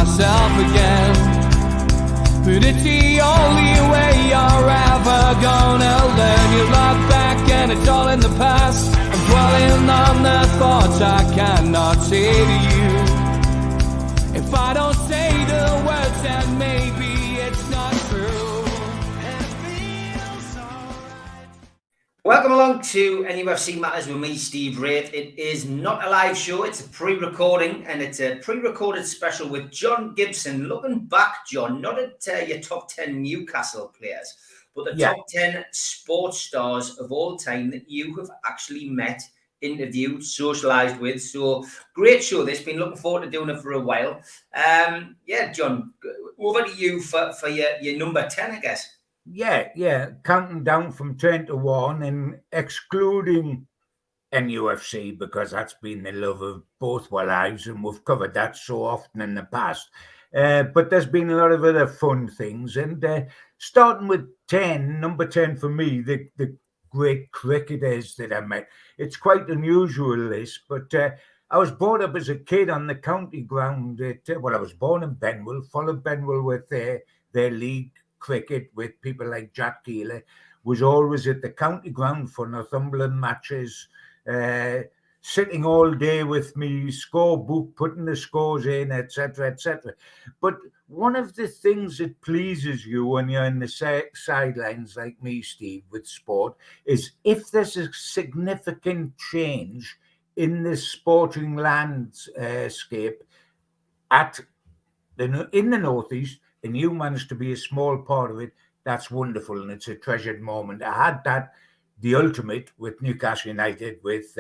myself again. But it's the only way you're ever gonna learn. You look back and it's all in the past. I'm dwelling on the thoughts I cannot say to you. If I don't say the words, then maybe it's not true. It feels alright. Welcome along to NUFC Matters with me, Steve Wraith. It is not a live show, it's a pre-recording, and it's a pre-recorded special with John Gibson. Looking back, John, not at your top 10 Newcastle players, but the top 10 sports stars of all time that you have actually met, interviewed, socialised with. So great show this. Been looking forward to doing it for a while. John, over to you for your number 10, I guess. Yeah. Counting down from 10 to 1 and excluding NUFC because that's been the love of both our lives and we've covered that so often in the past. But there's been a lot of other fun things. And starting with 10, number 10 for me, the great cricketers that I met. It's quite unusual, this, but I was brought up as a kid on the county ground. I was born in Benwell, followed Benwell with their league cricket with people like Jack Keeler, was always at the county ground for Northumberland matches, sitting all day with me, scorebook, putting the scores in, etc., etc. But one of the things that pleases you when you're in the sidelines like me, Steve, with sport, is if there's a significant change in the sporting landscape in the Northeast, and you managed to be a small part of it, that's wonderful, and it's a treasured moment. I had that, the ultimate, with Newcastle United, with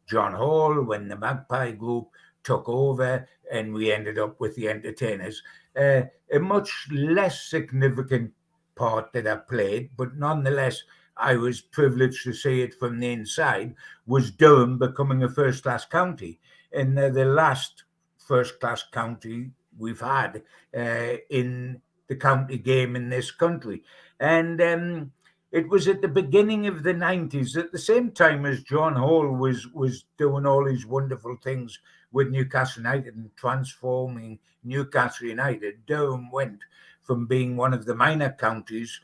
John Hall, when the Magpie Group took over, and we ended up with the Entertainers. A much less significant part that I played, but nonetheless, I was privileged to see it from the inside, was Durham becoming a first-class county. And the last first-class county we've had in the county game in this country. And it was at the beginning of the 90s, at the same time as John Hall was doing all these wonderful things with Newcastle United and transforming Newcastle United. Durham went from being one of the minor counties,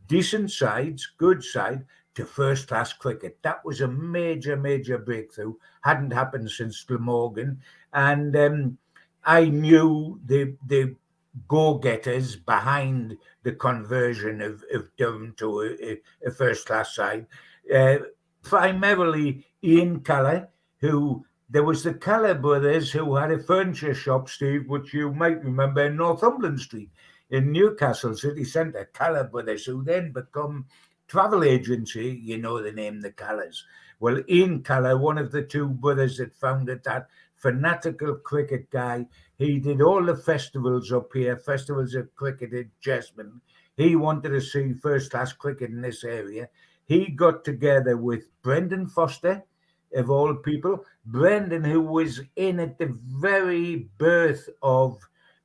decent sides, good side, to first-class cricket. That was a major, major breakthrough. Hadn't happened since Glamorgan. And I knew the go-getters behind the conversion of Durham to a first-class side. Primarily Ian Calla, who... There was the Calla brothers who had a furniture shop, Steve, which you might remember, in Northumberland Street in Newcastle City Centre. Calla brothers, who then become travel agency, you know the name, the Callas. Well, Ian Calla, one of the two brothers that founded that, fanatical cricket guy. He did all the festivals up here, festivals of cricket at Jesmond. He wanted to see first-class cricket in this area. He got together with Brendan Foster, of all people. Brendan, who was in at the very birth of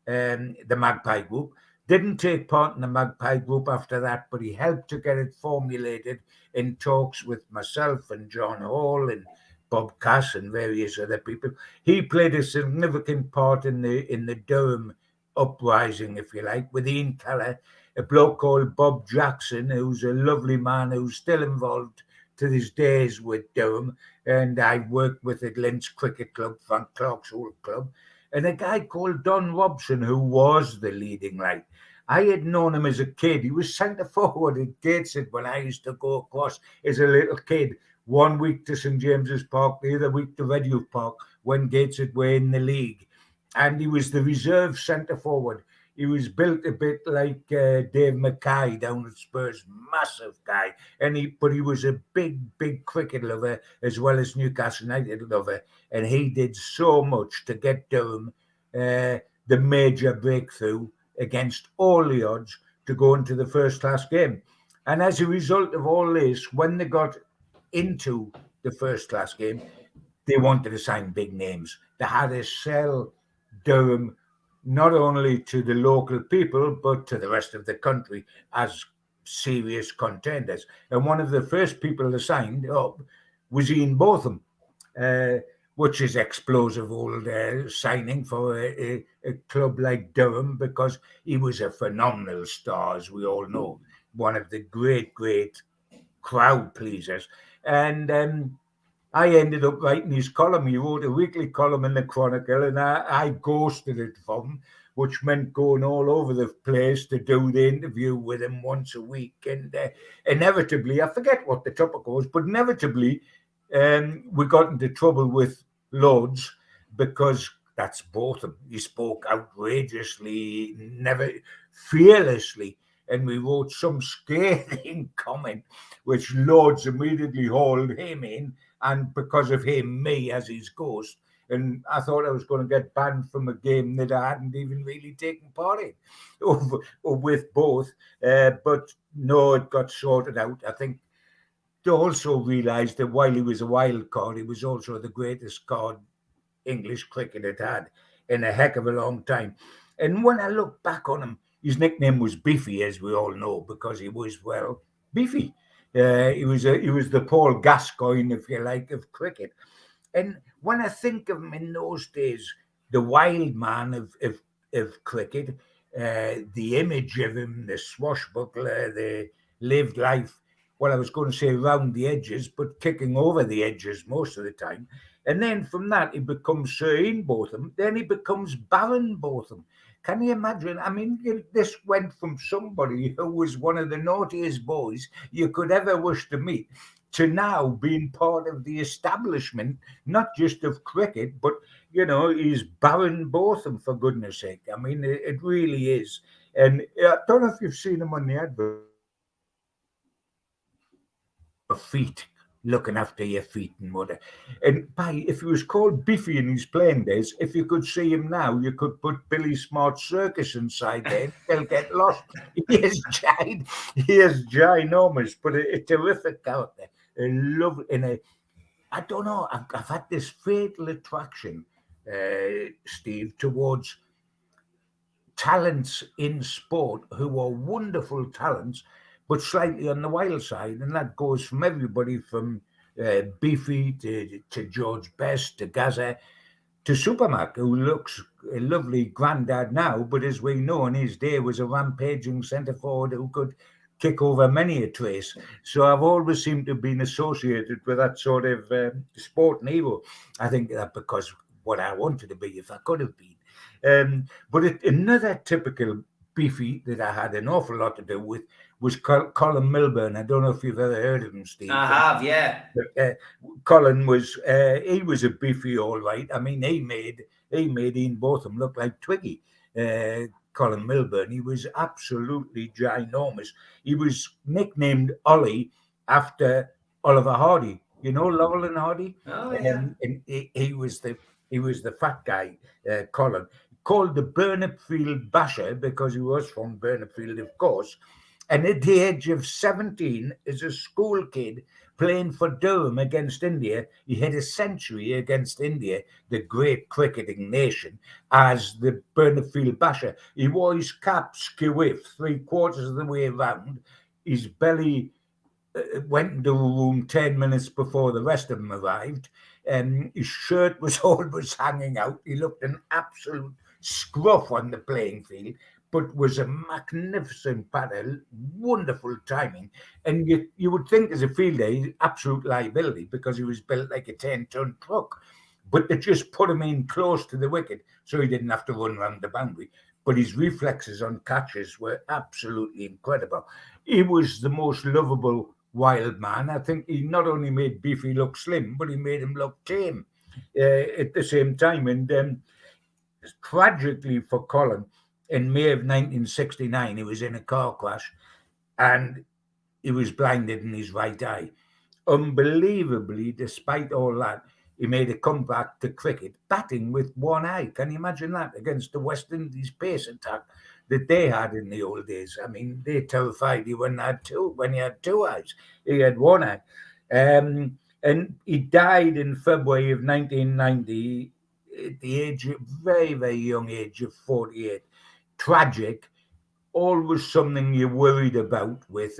the Magpie Group, didn't take part in the Magpie Group after that, but he helped to get it formulated in talks with myself and John Hall and Bob Cass and various other people. He played a significant part in the Durham uprising, if you like, with Ian Calla, a bloke called Bob Jackson, who's a lovely man who's still involved to these days with Durham, and I worked with the Lynch Cricket Club, Frank Clark's old club, and a guy called Don Robson, who was the leading light. I had known him as a kid. He was centre forward at Gateshead when I used to go across as a little kid, 1 week to St James's Park, the other week to Redheugh Park, when Gateshead were in the league. And he was the reserve centre forward. He was built a bit like Dave Mackay down at Spurs, massive guy. But he was a big, big cricket lover as well as Newcastle United lover. And he did so much to get Durham the major breakthrough against all the odds to go into the first-class game. And as a result of all this, when they got into the first-class game, they wanted to sign big names. They had to sell Durham not only to the local people, but to the rest of the country as serious contenders. And one of the first people they signed up was Ian Botham, which is explosive old signing for a a club like Durham because he was a phenomenal star, as we all know, one of the great crowd pleasers. And I ended up writing his column. He wrote a weekly column in the Chronicle, and I ghosted it for him, which meant going all over the place to do the interview with him once a week. And inevitably, I forget what the topic was, but inevitably, we got into trouble with Lords because that's Botham. He spoke outrageously, never fearlessly, and we wrote some scathing comment, which Lords immediately hauled him in, and because of him, me as his ghost. And I thought I was going to get banned from a game that I hadn't even really taken part in, or with both. But no, it got sorted out. I think they also realised that while he was a wild card, he was also the greatest card English cricket had had in a heck of a long time. And when I look back on him, his nickname was Beefy, as we all know, because he was, well, beefy. He was the Paul Gascoigne, if you like, of cricket. And when I think of him in those days, the wild man of cricket, the image of him, the swashbuckler, the lived life, well, I was going to say around the edges, but kicking over the edges most of the time. And then from that, he becomes Sir Ian Botham. Then he becomes Baron Botham. Can you imagine? I mean, this went from somebody who was one of the naughtiest boys you could ever wish to meet to now being part of the establishment, not just of cricket, but, he's Baron Botham, for goodness sake. I mean, it really is. And I don't know if you've seen him on the advert. Feet, looking after your feet and whatever. And if he was called Biffy in his playing days, if you could see him now, you could put Billy Smart's circus inside there. They'll get lost. He is ginormous, but a terrific character. I don't know. I've had this fatal attraction, Steve, towards talents in sport who are wonderful talents, but slightly on the wild side. And that goes from everybody from Beefy to George Best to Gaza to Supermac, who looks a lovely granddad now, but as we know, in his day was a rampaging centre forward who could kick over many a trace. So I've always seemed to have been associated with that sort of sport and hero. I think that because what I wanted to be, if I could have been. But another typical Beefy that I had an awful lot to do with was Colin Milburn. I don't know if you've ever heard of him, Steve. I have, yeah. But, Colin was he was a Beefy, all right. I mean, he made Ian Botham look like Twiggy. Colin Milburn, he was absolutely ginormous. He was nicknamed Ollie after Oliver Hardy. You know Laurel and Hardy? Oh, yeah. And he was the fat guy, Colin, called the Burnopfield Basher because he was from Burnopfield, of course. And at the age of 17, as a school kid playing for Durham against India, he had a century against India, the great cricketing nation, as the Burnopfield Basher. He wore his cap skew-whiff 3/4 of the way around. His belly went into a room 10 minutes before the rest of them arrived. His shirt was always hanging out. He looked an absolute scruff on the playing field, but was a magnificent batter, wonderful timing. And you would think as a fielder, he's absolute liability because he was built like a 10-ton truck. But they just put him in close to the wicket so he didn't have to run around the boundary. But his reflexes on catches were absolutely incredible. He was the most lovable wild man. I think he not only made Beefy look slim, but he made him look tame at the same time. And tragically for Colin, in May of 1969, he was in a car crash and he was blinded in his right eye. Unbelievably, despite all that, he made a comeback to cricket, batting with one eye. Can you imagine that? Against the West Indies pace attack that they had in the old days. I mean, they terrified you when you had two eyes. He had one eye. And he died in February of 1990 at the very, very young age of 48. Tragic, always something you're worried about with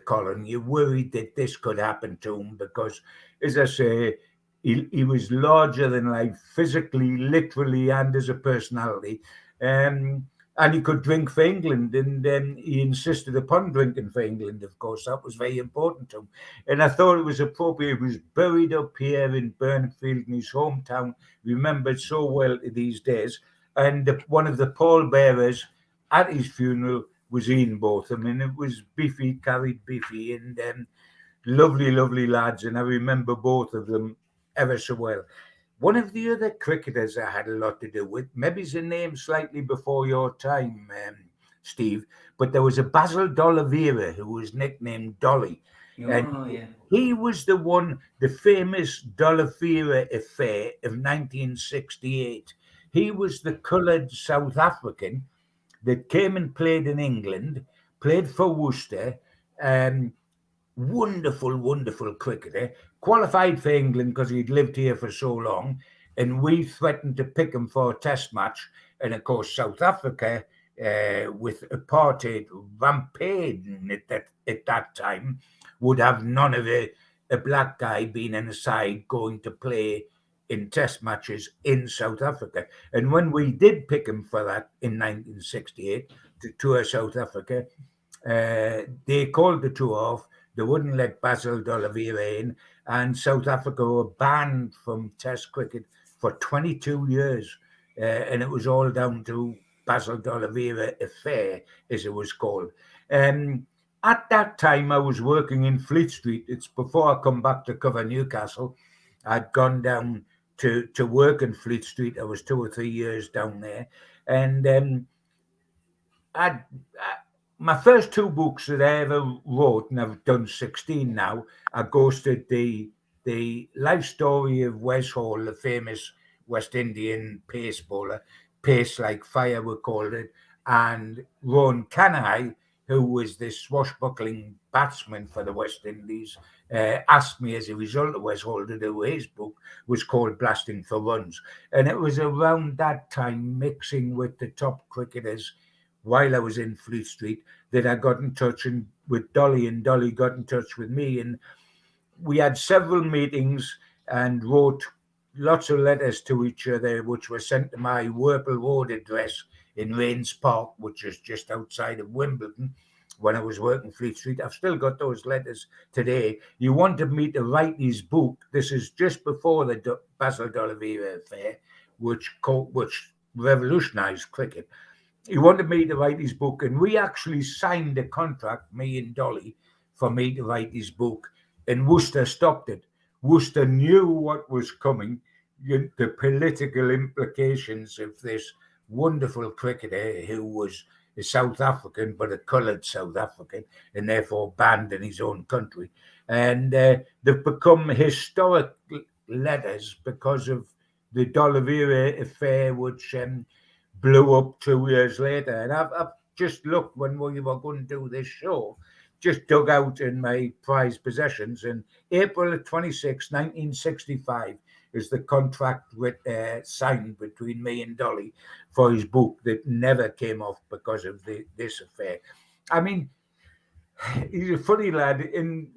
Colin. You're worried that this could happen to him because, as I say, He was larger than life, physically, literally, and as a personality. And he could drink for England, and he insisted upon drinking for England, of course. That was very important to him. And I thought it was appropriate. He was buried up here in Burnfield, in his hometown, remembered so well these days. And one of the pallbearers at his funeral was Ian Botham, and it was Biffy, carried Biffy, and lovely, lovely lads. And I remember both of them ever so well. One of the other cricketers I had a lot to do with, maybe his name slightly before your time, Steve, but there was a Basil D'Oliveira who was nicknamed Dolly. Oh, yeah. He was the one, the famous D'Oliveira affair of 1968. He was the coloured South African that came and played in England, played for Worcester, wonderful, wonderful cricketer, qualified for England because he'd lived here for so long, and we threatened to pick him for a test match. And of course, South Africa, with apartheid rampaging at that time, would have none of a black guy being in a side going to play in test matches in South Africa. And when we did pick him for that in 1968 to tour South Africa, they called the tour off. They wouldn't let Basil D'Oliveira in, and South Africa were banned from Test cricket for 22 years. And it was all down to Basil D'Oliveira affair, as it was called. At that time, I was working in Fleet Street. It's before I come back to cover Newcastle. I'd gone down to work in Fleet Street. I was 2 or 3 years down there. And my first 2 books that I ever wrote, and I've done 16 now, I ghosted the life story of Wes Hall, the famous West Indian pace bowler, pace like fire we called it, and Ron Canai, who was the swashbuckling batsman for the West Indies, asked me as a result of Wes Hall to do his book, was called Blasting for Runs. And it was around that time, mixing with the top cricketers, while I was in Fleet Street, that I got in touch with Dolly, and Dolly got in touch with me. And we had several meetings and wrote lots of letters to each other, which were sent to my Whirple Road address in Rains Park, which is just outside of Wimbledon, when I was working Fleet Street. I've still got those letters today. He wanted me to write his book. This is just before the Basil D'Oliveira affair, which revolutionized cricket. He wanted me to write his book, and we actually signed a contract, me and Dolly, for me to write his book, and Worcester stopped it. Worcester knew what was coming, the political implications of this wonderful cricketer who was a South African, but a coloured South African, and therefore banned in his own country. And they've become historic letters because of the D'Oliveira affair, which blew up 2 years later. And I've just looked when we were going to do this show, just dug out in my prized possessions, and April 26, 1965 is the contract signed between me and Dolly for his book that never came off because of this affair. I mean, he's a funny lad. In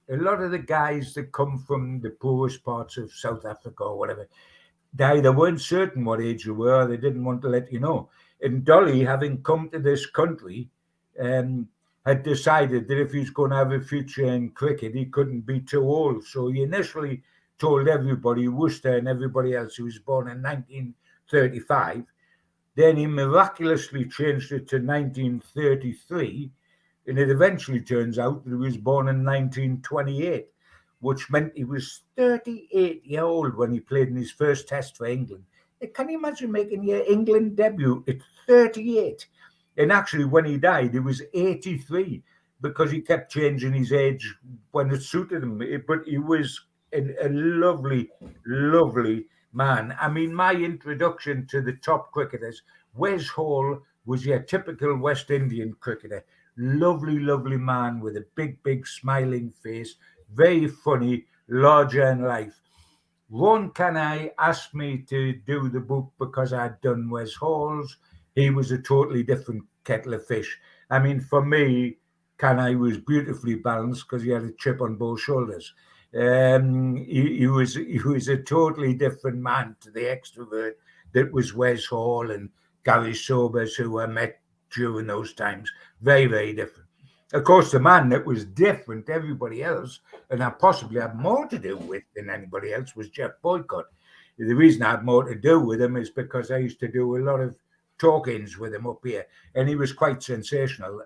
a lot of the guys that come from the poorest parts of South Africa or whatever, they either weren't certain what age you were, or they didn't want to let you know. And Dolly, having come to this country, had decided that if he's going to have a future in cricket, he couldn't be too old. So he initially told everybody, Worcester and everybody else, he was born in 1935. Then he miraculously changed it to 1933. And it eventually turns out that he was born in 1928, which meant he was 38 years old when he played in his first test for England. Can you imagine making your England debut at 38? And actually, when he died, he was 83 because he kept changing his age when it suited him. But he was a lovely, lovely man. I mean, my introduction to the top cricketers, Wes Hall was your typical West Indian cricketer. Lovely, lovely man with a big, big smiling face. Very funny, larger than life. Ron Canai asked me to do the book because I'd done Wes Hall's. He was a totally different kettle of fish. I mean, for me, Canai was beautifully balanced because he had a chip on both shoulders. He was a totally different man to the extrovert that was Wes Hall and Gary Sobers, who I met during those times. Very, very different. Of course, the man that was different to everybody else, and I possibly had more to do with than anybody else, was Jeff Boycott. The reason I had more to do with him is because I used to do a lot of talk-ins with him up here, and he was quite sensational.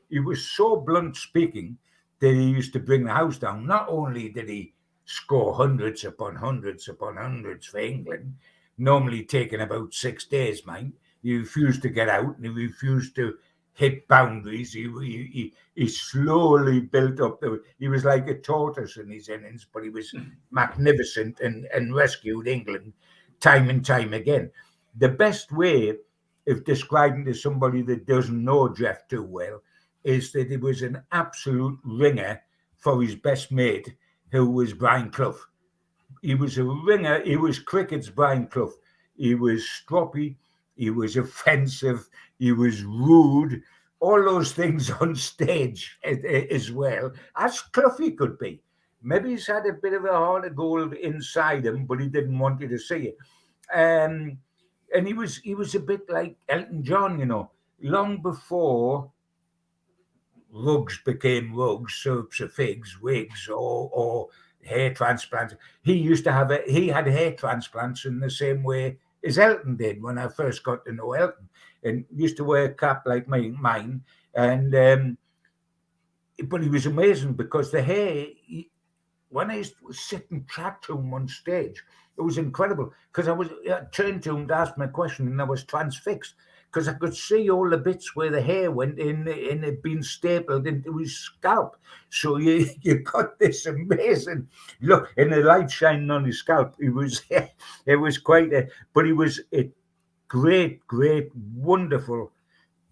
He was so blunt speaking that he used to bring the house down. Not only did he score hundreds upon hundreds upon hundreds for England, normally taking about 6 days, mind. He refused to get out and he refused to hit boundaries. He slowly built up. He was like a tortoise in his innings, but he was magnificent and rescued England time and time again. The best way of describing to somebody that doesn't know Jeff too well is that he was an absolute ringer for his best mate, who was Brian Clough. He was a ringer. He was cricket's Brian Clough. He was stroppy. He was offensive. He was rude. All those things on stage as well, as Cloughie could be. Maybe he's had a bit of a heart of gold inside him, but he didn't want you to see it. And he was a bit like Elton John, you know, long before rugs became rugs, syrups of figs, wigs, or hair transplants. He had hair transplants in the same way as Elton did when I first got to know Elton, and used to wear a cap like mine. And but he was amazing because the hair. When I used to sit and chat to him on stage, it was incredible because I turned to him to ask me a question and I was transfixed because I could see all the bits where the hair went in and it had been stapled into his scalp. So you got this amazing look, and the light shining on his scalp. It was quite but he was a great, wonderful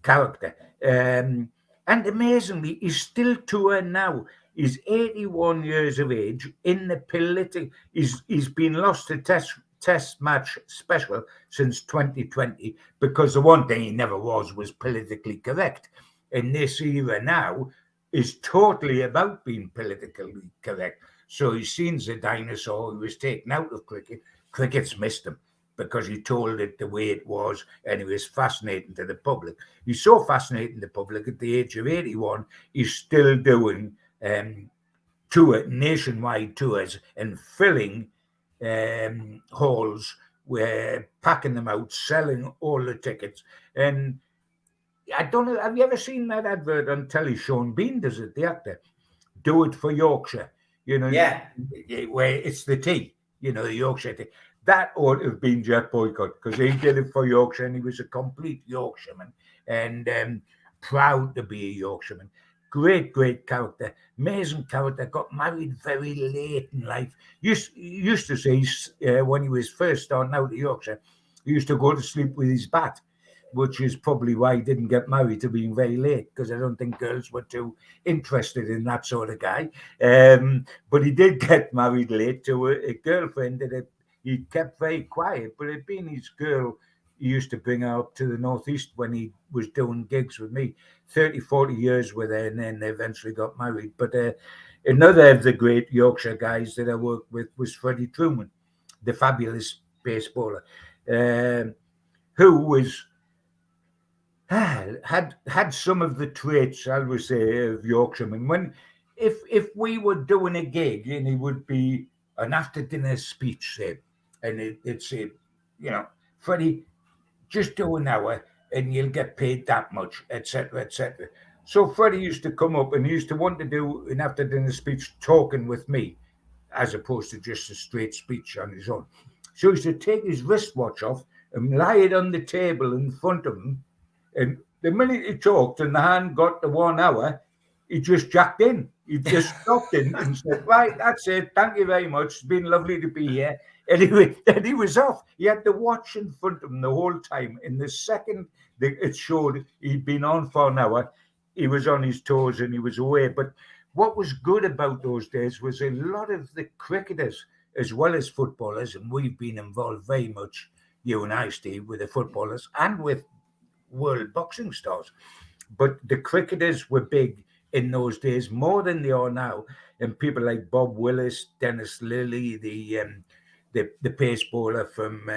character. And amazingly, he's still touring now. He's 81 years of age. In the political, he's been lost to test match special since 2020 because the one thing he never was politically correct. And this era now is totally about being politically correct. So he's seen the dinosaur who was taken out of cricket. Cricket's missed him because he told it the way it was, and it was fascinating to the public. He's so fascinating to the public at the age of 81, he's still doing nationwide tours and filling halls, where packing them out, selling all the tickets. And I don't know, have you ever seen that advert on telly? Sean Bean does it, the actor. Do it for Yorkshire, you know. Yeah. Where it's the tea, you know, the Yorkshire tea. That ought to have been Jeff Boycott because he did it for Yorkshire and he was a complete Yorkshireman and proud to be a Yorkshireman. Great character, amazing character. Got married very late in life. Used to say when he was first starting out at Yorkshire, he used to go to sleep with his bat, which is probably why he didn't get married to being very late, because I don't think girls were too interested in that sort of guy. But he did get married late to a girlfriend that he kept very quiet, but it being his girl, he used to bring her up to the northeast when he was doing gigs with me. 30-40 years with her, and then they eventually got married. But another of the great Yorkshire guys that I worked with was Freddie Truman, the fabulous baseballer, who was had some of the traits, I would say, of Yorkshiremen. If we were doing a gig and he would be an after dinner speech, say, and it'd say, you know, Freddie, just do an hour and you'll get paid that much, etc., etc. So Freddie used to come up and he used to want to do an after dinner speech talking with me, as opposed to just a straight speech on his own. So he used to take his wristwatch off and lie it on the table in front of him. And the minute he talked and the hand got to 1 hour, he just jacked in. He just stopped in and said, right, that's it. Thank you very much. It's been lovely to be here. And he was off. He had the watch in front of him the whole time. In the second that it showed he'd been on for an hour, he was on his toes and he was away. But what was good about those days was a lot of the cricketers, as well as footballers, and we've been involved very much, you and I, Steve, with the footballers and with world boxing stars. But the cricketers were big in those days more than they are now. And people like Bob Willis, Dennis Lilly, the pace bowler from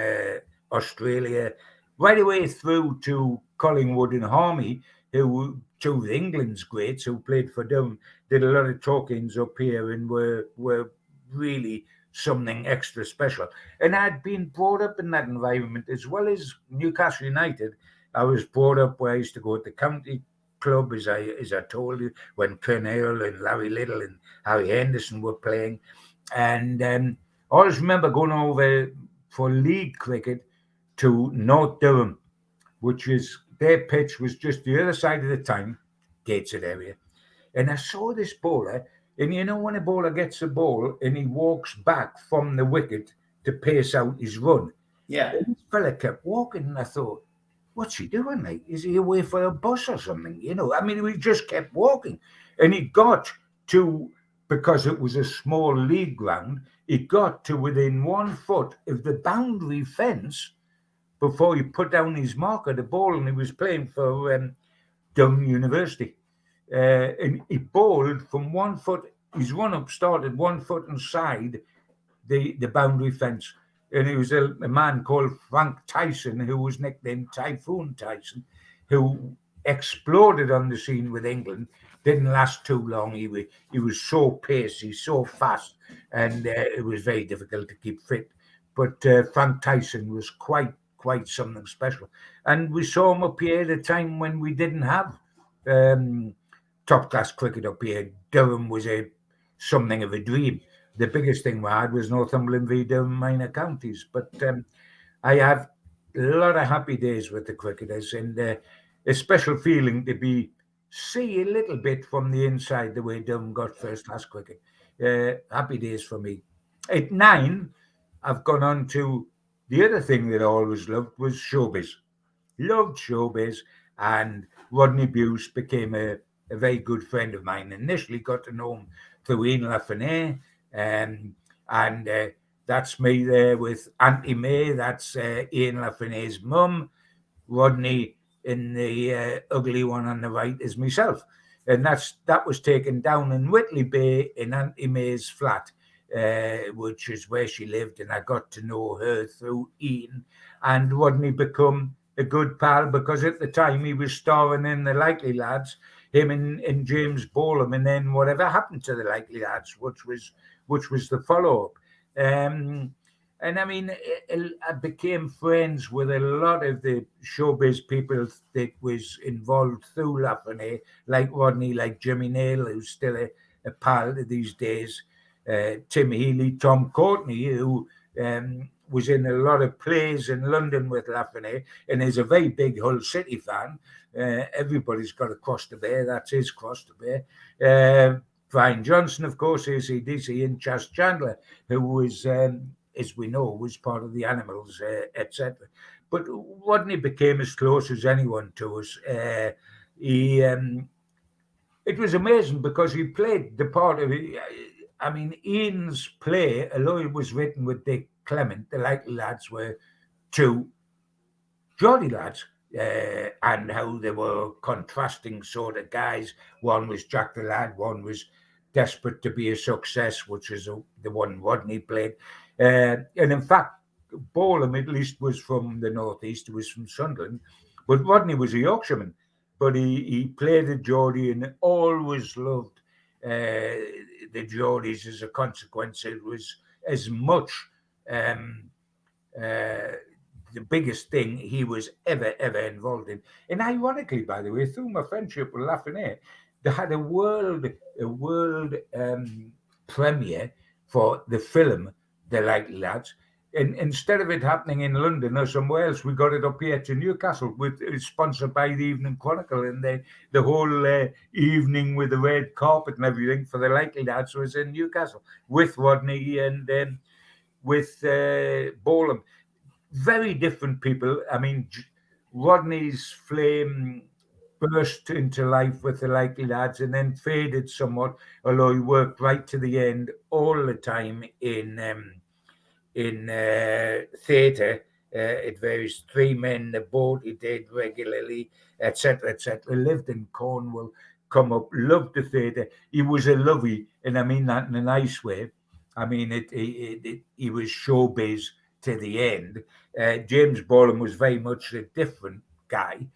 Australia, right away through to Collingwood and Harmy, who two of England's greats who played for them, did a lot of talkings up here and were really something extra special. And I'd been brought up in that environment as well as Newcastle United. I was brought up where I used to go to the county club, as I told you, when Kernell and Larry Little and Harry Henderson were playing. And I always remember going over for league cricket to North Durham, which is their pitch was just the other side of the town, Gateshead area. And I saw this bowler, and you know when a bowler gets a ball and he walks back from the wicket to pace out his run, Yeah. and this fella kept walking, and I thought, what's he doing, mate? Is he away for a bus or something? You know, I mean, he just kept walking. And he got to, because it was a small league ground, he got to within 1 foot of the boundary fence before he put down his marker, the ball, and he was playing for Durham University. And he bowled from 1 foot, his run-up started 1 foot inside the boundary fence. And it was a man called Frank Tyson, who was nicknamed Typhoon Tyson, who exploded on the scene with England. Didn't last too long. He was so pacey, so fast, and it was very difficult to keep fit. But Frank Tyson was quite something special. And we saw him up here at a time when we didn't have top-class cricket up here. Durham was something of a dream. The biggest thing we had was Northumberland v Durham minor counties. But I have a lot of happy days with the cricketers, and a special feeling to see a little bit from the inside the way Durham got first-class cricket. Happy days for me. At 9, I've gone on to the other thing that I always loved was Showbiz. Loved Showbiz, and Rodney Bewes became a very good friend of mine. Initially got to know him through Ian LaFontaine, and that's me there with Auntie May. That's Ian LaFontaine's mum. Rodney, in the ugly one on the right, is myself. And that was taken down in Whitley Bay in Auntie May's flat, which is where she lived, and I got to know her through Ian. And Rodney become a good pal because at the time he was starring in The Likely Lads, him and James Bolam, and then whatever happened to The Likely Lads, which was the follow-up. And I mean, I became friends with a lot of the showbiz people that was involved through LaFontaine, like Rodney, like Jimmy Nail, who's still a pal these days, Tim Healy, Tom Courtney, who was in a lot of plays in London with LaFontaine, and is a very big Hull City fan. Everybody's got a cross to bear. That's his cross to bear. Brian Johnson, of course, AC/DC, and Chas Chandler, who was, as we know, was part of the Animals, etc. But Rodney became as close as anyone to us. It was amazing because he played the part of it. I mean, Ian's play, although it was written with Dick Clement, The Likely Lads were two Geordie lads, and how they were contrasting sort of guys. One was Jack the Lad, one was desperate to be a success, which is the one Rodney played. And in fact, Bolam at least was from the northeast, he was from Sunderland, but Rodney was a Yorkshireman. But he played a Geordie and always loved the Geordies as a consequence. It was as much the biggest thing he was ever involved in. And ironically, by the way, through my friendship with LaFontaine, they had a world premiere for the film The Likely Lads. And instead of it happening in London or somewhere else, we got it up here to Newcastle. It's sponsored by the Evening Chronicle, and the whole evening with the red carpet and everything for The Likely Lads was in Newcastle with Rodney and with Bolam. Very different people. I mean, Rodney's flame burst into life with The Likely Lads and then faded somewhat, although he worked right to the end all the time in theatre. It varies. Three Men, The Boat he did regularly, etc. Lived in Cornwall, come up, loved the theatre. He was a lovey, and I mean that in a nice way. I mean, he was showbiz to the end. James Bolam was very much a different guy.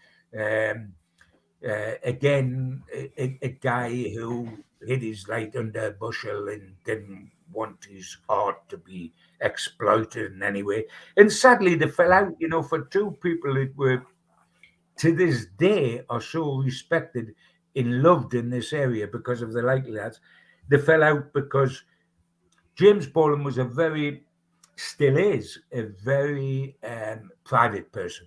Again, a guy who hid his light under a bushel and didn't want his art to be exploited in any way. And sadly, they fell out, for two people that were, to this day, are so respected and loved in this area because of the Likely Lads. They fell out because James Bolam was still is, a very private person.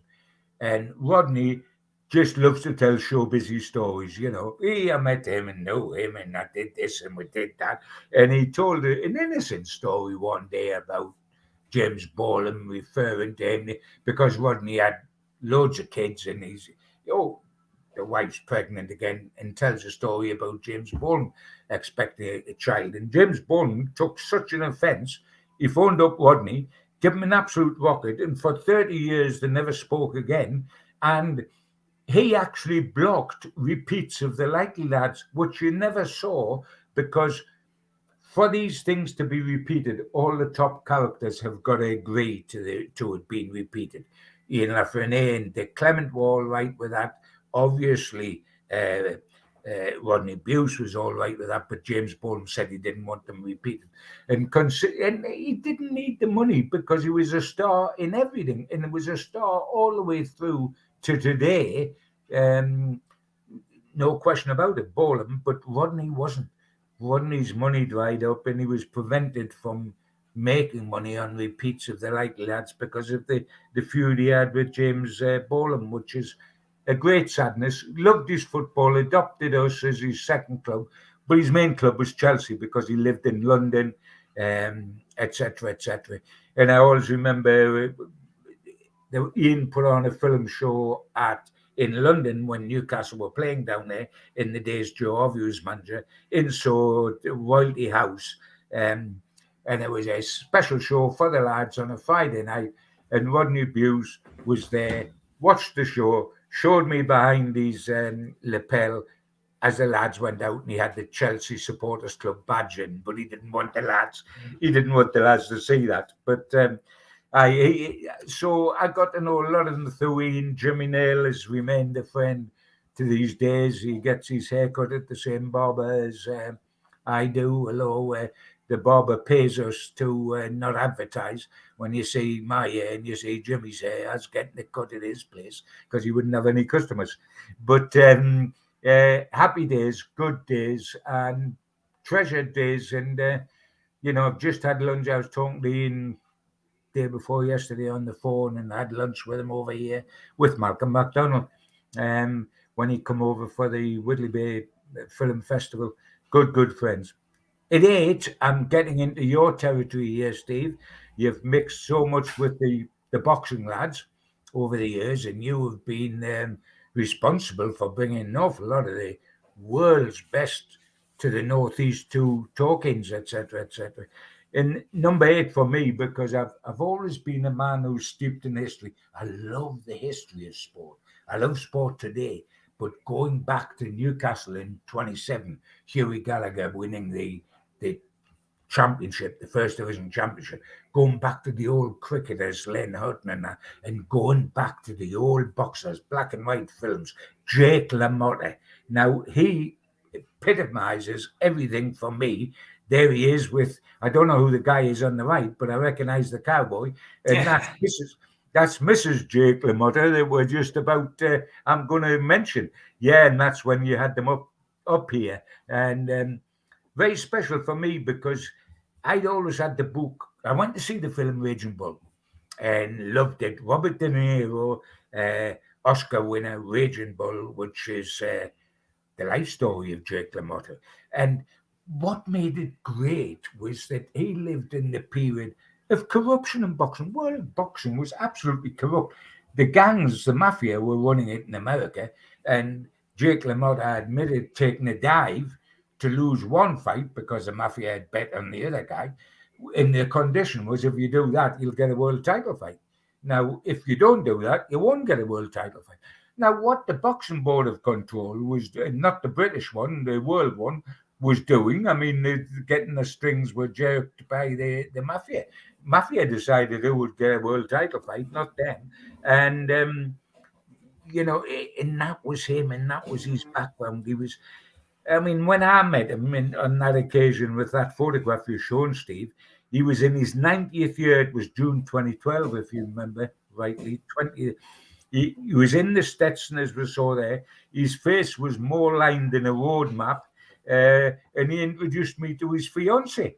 And Rodney just loves to tell showbiz stories, I met him and knew him and I did this and we did that. And he told an innocent story one day about James Bolam, referring to him because Rodney had loads of kids and the wife's pregnant again, and tells a story about James Bolam expecting a child. And James Bolam took such an offence, he phoned up Rodney, gave him an absolute rocket, and for 30 years they never spoke again. And he actually blocked repeats of the Likely Lads, which you never saw, because for these things to be repeated, all the top characters have got to agree to it being repeated. Ian Lafreniere and Dick Clement were all right with that. Obviously, Rodney Bewes was all right with that, but James Bolam said he didn't want them repeated. And he didn't need the money because he was a star in everything. And it was a star all the way through to today. No question about it, Bolam, but Rodney wasn't. Rodney's money dried up and he was prevented from making money on repeats of the Likely Lads because of the feud he had with James Bolam, which is a great sadness. Loved his football, adopted us as his second club, but his main club was Chelsea because he lived in London, etc., etc. And I always remember Ian put on a film show in London when Newcastle were playing down there in the days Joe Ovie was manager, in Royalty House. And it was a special show for the lads on a Friday night. And Rodney Bewes was there, watched the show, showed me behind his lapel as the lads went out, and he had the Chelsea Supporters Club badge in, but he didn't want the lads to see that. But so I got to know a lot of them through Ian. Jimmy Nail has remained a friend to these days. He gets his haircut at the same barber as I do, although the barber pays us to not advertise. When you see my hair and you see Jimmy's hair, I was getting it cut at his place because he wouldn't have any customers. But happy days, good days, and treasured days. And, I've just had lunch. I was talking to Ian day before yesterday on the phone, and I had lunch with him over here with Malcolm McDonald when he come over for the Whitley Bay Film Festival. Good friends. At 8, I'm getting into your territory here, Steve. You've mixed so much with the boxing lads over the years, and you have been responsible for bringing an awful lot of the world's best to the Northeast to Torkins, etc., etc. And number 8 for me, because I've always been a man who's steeped in history. I love the history of sport. I love sport today, but going back to Newcastle in 27, Hughie Gallagher winning the championship, the First Division championship, going back to the old cricketers, Len Hutton and going back to the old boxers, black and white films, Jake LaMotta. Now, he epitomizes everything for me. There he is with, I don't know who the guy is on the right, but I recognize the cowboy. And that's Mrs. Jake LaMotta that we're just about, I'm going to mention. Yeah, and that's when you had them up here. And very special for me because I'd always had the book. I went to see the film Raging Bull and loved it. Robert De Niro, Oscar winner, Raging Bull, which is the life story of Jake LaMotta. And what made it great was that he lived in the period of corruption in boxing. World boxing was absolutely corrupt. The gangs, the mafia, were running it in America, and Jake LaMotta admitted taking a dive to lose one fight because the mafia had bet on the other guy. And the condition was, if you do that, you'll get a world title fight. Now, if you don't do that, you won't get a world title fight. Now, what the Boxing Board of Control was, not the British one, the world one, was doing, I mean, getting the strings were jerked by the mafia. Mafia decided who would get a world title fight, not them. And, and that was him, and that was his background. He was, I mean, when I met him on that occasion with that photograph you're showing, Steve, he was in his 90th year. It was June 2012, if you remember rightly. He was in the Stetson, as we saw there. His face was more lined than a road map. And he introduced me to his fiancée.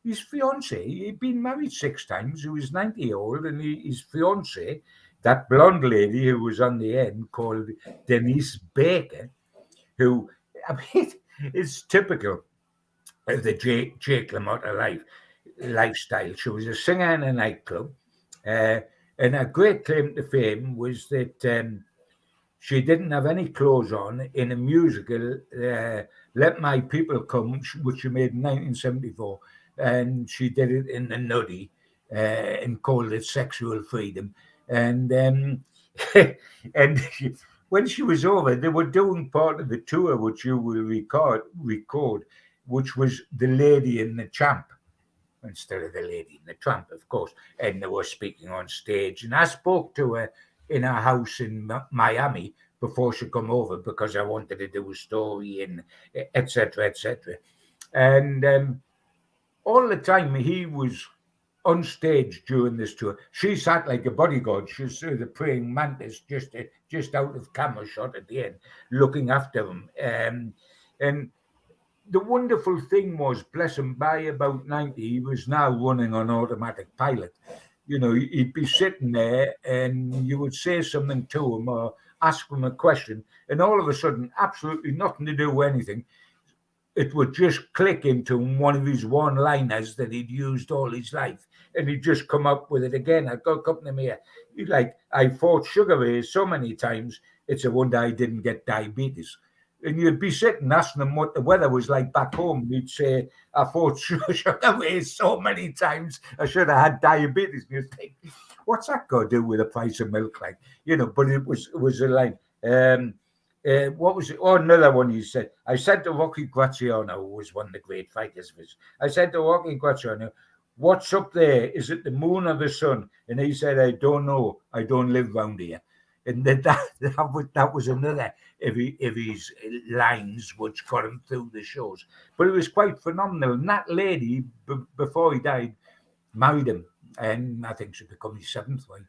His fiancée, he'd been married 6 times. He was 90-year-old, and his fiancée, that blonde lady who was on the end, called Denise Baker, who, I mean, it's typical of the Jake LaMotta lifestyle. She was a singer in a nightclub, and her great claim to fame was that she didn't have any clothes on in a musical, Let My People Come, which she made in 1974, and she did it in the nutty and called it Sexual Freedom. And and when she was over, they were doing part of the tour, which you will record, which was The Lady and the Champ, instead of The Lady and the Tramp, of course. And they were speaking on stage. And I spoke to her in her house in Miami before she come over, because I wanted to do a story and etc. And all the time he was on stage during this tour. She sat like a bodyguard. She was the praying mantis just out of camera shot at the end, looking after him. And the wonderful thing was, bless him, by about 90, he was now running on automatic pilot. He'd be sitting there and you would say something to him or ask him a question, and all of a sudden, absolutely nothing to do with anything, it would just click into one of his one-liners that he'd used all his life, and he'd just come up with it again. I'd go, come to me here. He'd like, I fought Sugar Ray so many times, it's a wonder I didn't get diabetes. And you'd be sitting asking him what the weather was like back home. He'd say, I fought Sugar Ray so many times, I should have had diabetes. And you'd think, what's that got to do with the price of milk? Like, but it was a line. What was it? Oh, another one he said. I said to Rocky Graziano, who was one of the great fighters of his, I said to Rocky Graziano, what's up there? Is it the moon or the sun? And he said, I don't know. I don't live round here. And that was another of his lines which got him through the shows. But it was quite phenomenal. And that lady, before he died, married him. And I think she'd become his 7th wife.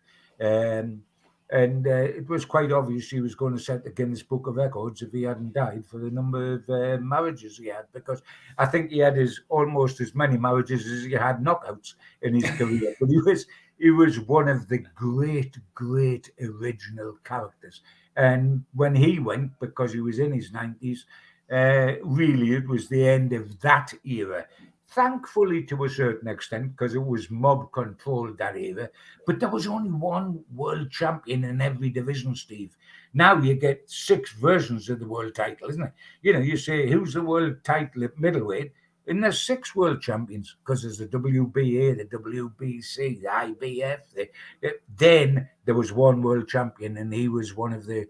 And it was quite obvious he was going to set the Guinness Book of Records if he hadn't died for the number of marriages he had, because I think he had almost as many marriages as he had knockouts in his career. But he was one of the great original characters. And when he went, because he was in his 90s, really it was the end of that era. Thankfully, to a certain extent, because it was mob controlled that era, but there was only one world champion in every division, Steve. Now you get 6 versions of the world title, isn't it? You say, who's the world title at middleweight? And there's 6 world champions, because there's the WBA, the WBC, the IBF. Then there was one world champion, and he was one of the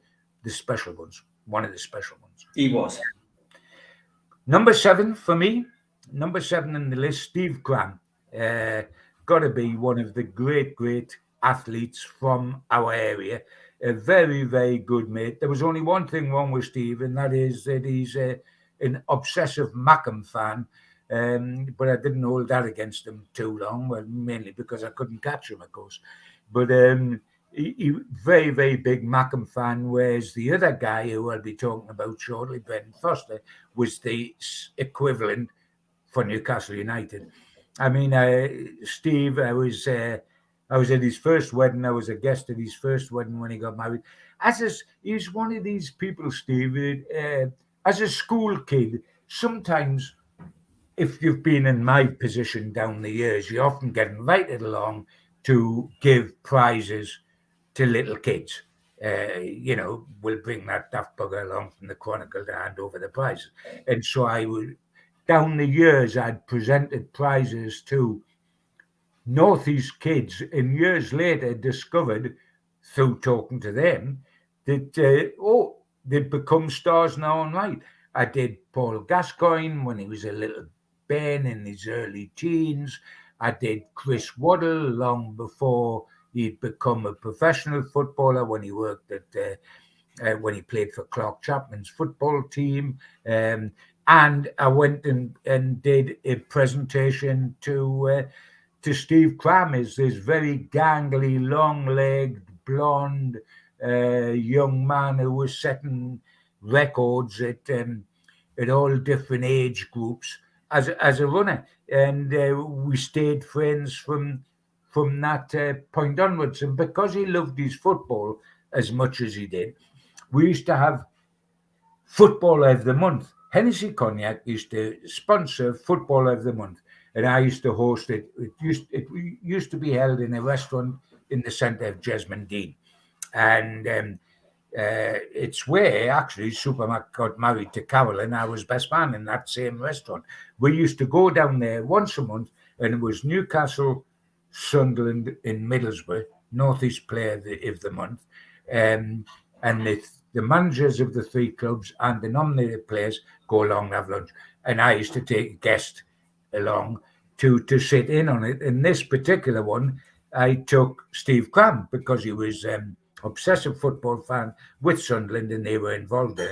special ones, one of the special ones. He was. Number 7 for me. Number 7 in the list, Steve Cram. Got to be one of the great athletes from our area. A very, very good mate. There was only one thing wrong with Steve, and that is that he's an obsessive Mackem fan. But I didn't hold that against him too long, well, mainly because I couldn't catch him, of course. But he very, very big Mackem fan, whereas the other guy who I'll be talking about shortly, Ben Foster, was the equivalent for Newcastle United. I mean, Steve, I was at his first wedding. I was a guest at his first wedding when he got married. He's one of these people, Steve, as a school kid, sometimes if you've been in my position down the years, you often get invited along to give prizes to little kids. We'll bring that daft bugger along from the Chronicle to hand over the prizes. And so I would, down the years, I'd presented prizes to Northeast kids, and years later discovered through talking to them that they'd become stars now and right. I did Paul Gascoigne when he was a little Ben in his early teens. I did Chris Waddle long before he'd become a professional footballer when he worked at when he played for Clark Chapman's football team. And I went and did a presentation to Steve Cram, is this very gangly, long-legged, blonde young man who was setting records at all different age groups as a runner, and we stayed friends from that point onwards. And because he loved his football as much as he did, we used to have Football of the Month. Hennessy Cognac used to sponsor Football of the Month, and I used to host it. It used to be held in a restaurant in the centre of Jesmond Dean, and it's where actually Supermac got married to Carol, and I was best man in that same restaurant. We used to go down there once a month, and it was Newcastle, Sunderland, in Middlesbrough, Northeast Player of the Month, and the managers of the three clubs and the nominated players go along and have lunch. And I used to take a guest along to sit in on it. In this particular one, I took Steve Cram because he was obsessive football fan with Sunderland, and they were involved in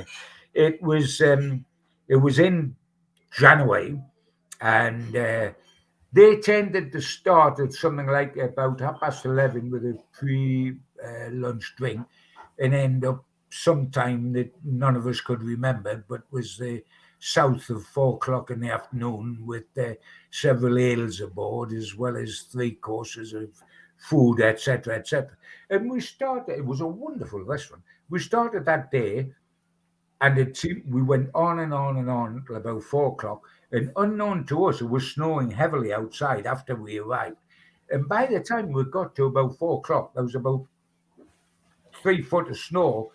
it. It was in January, and they tended to start at something like about 11:30 with a pre-lunch drink, and end up sometime that none of us could remember, but was south of 4:00 in the afternoon with several ales aboard, as well as 3 courses of food, etc., etc. And we started. It was a wonderful restaurant. We started that day, and we went on and on and on until about 4:00. And unknown to us, it was snowing heavily outside after we arrived. And by the time we got to about 4:00, there was about 3 foot of snow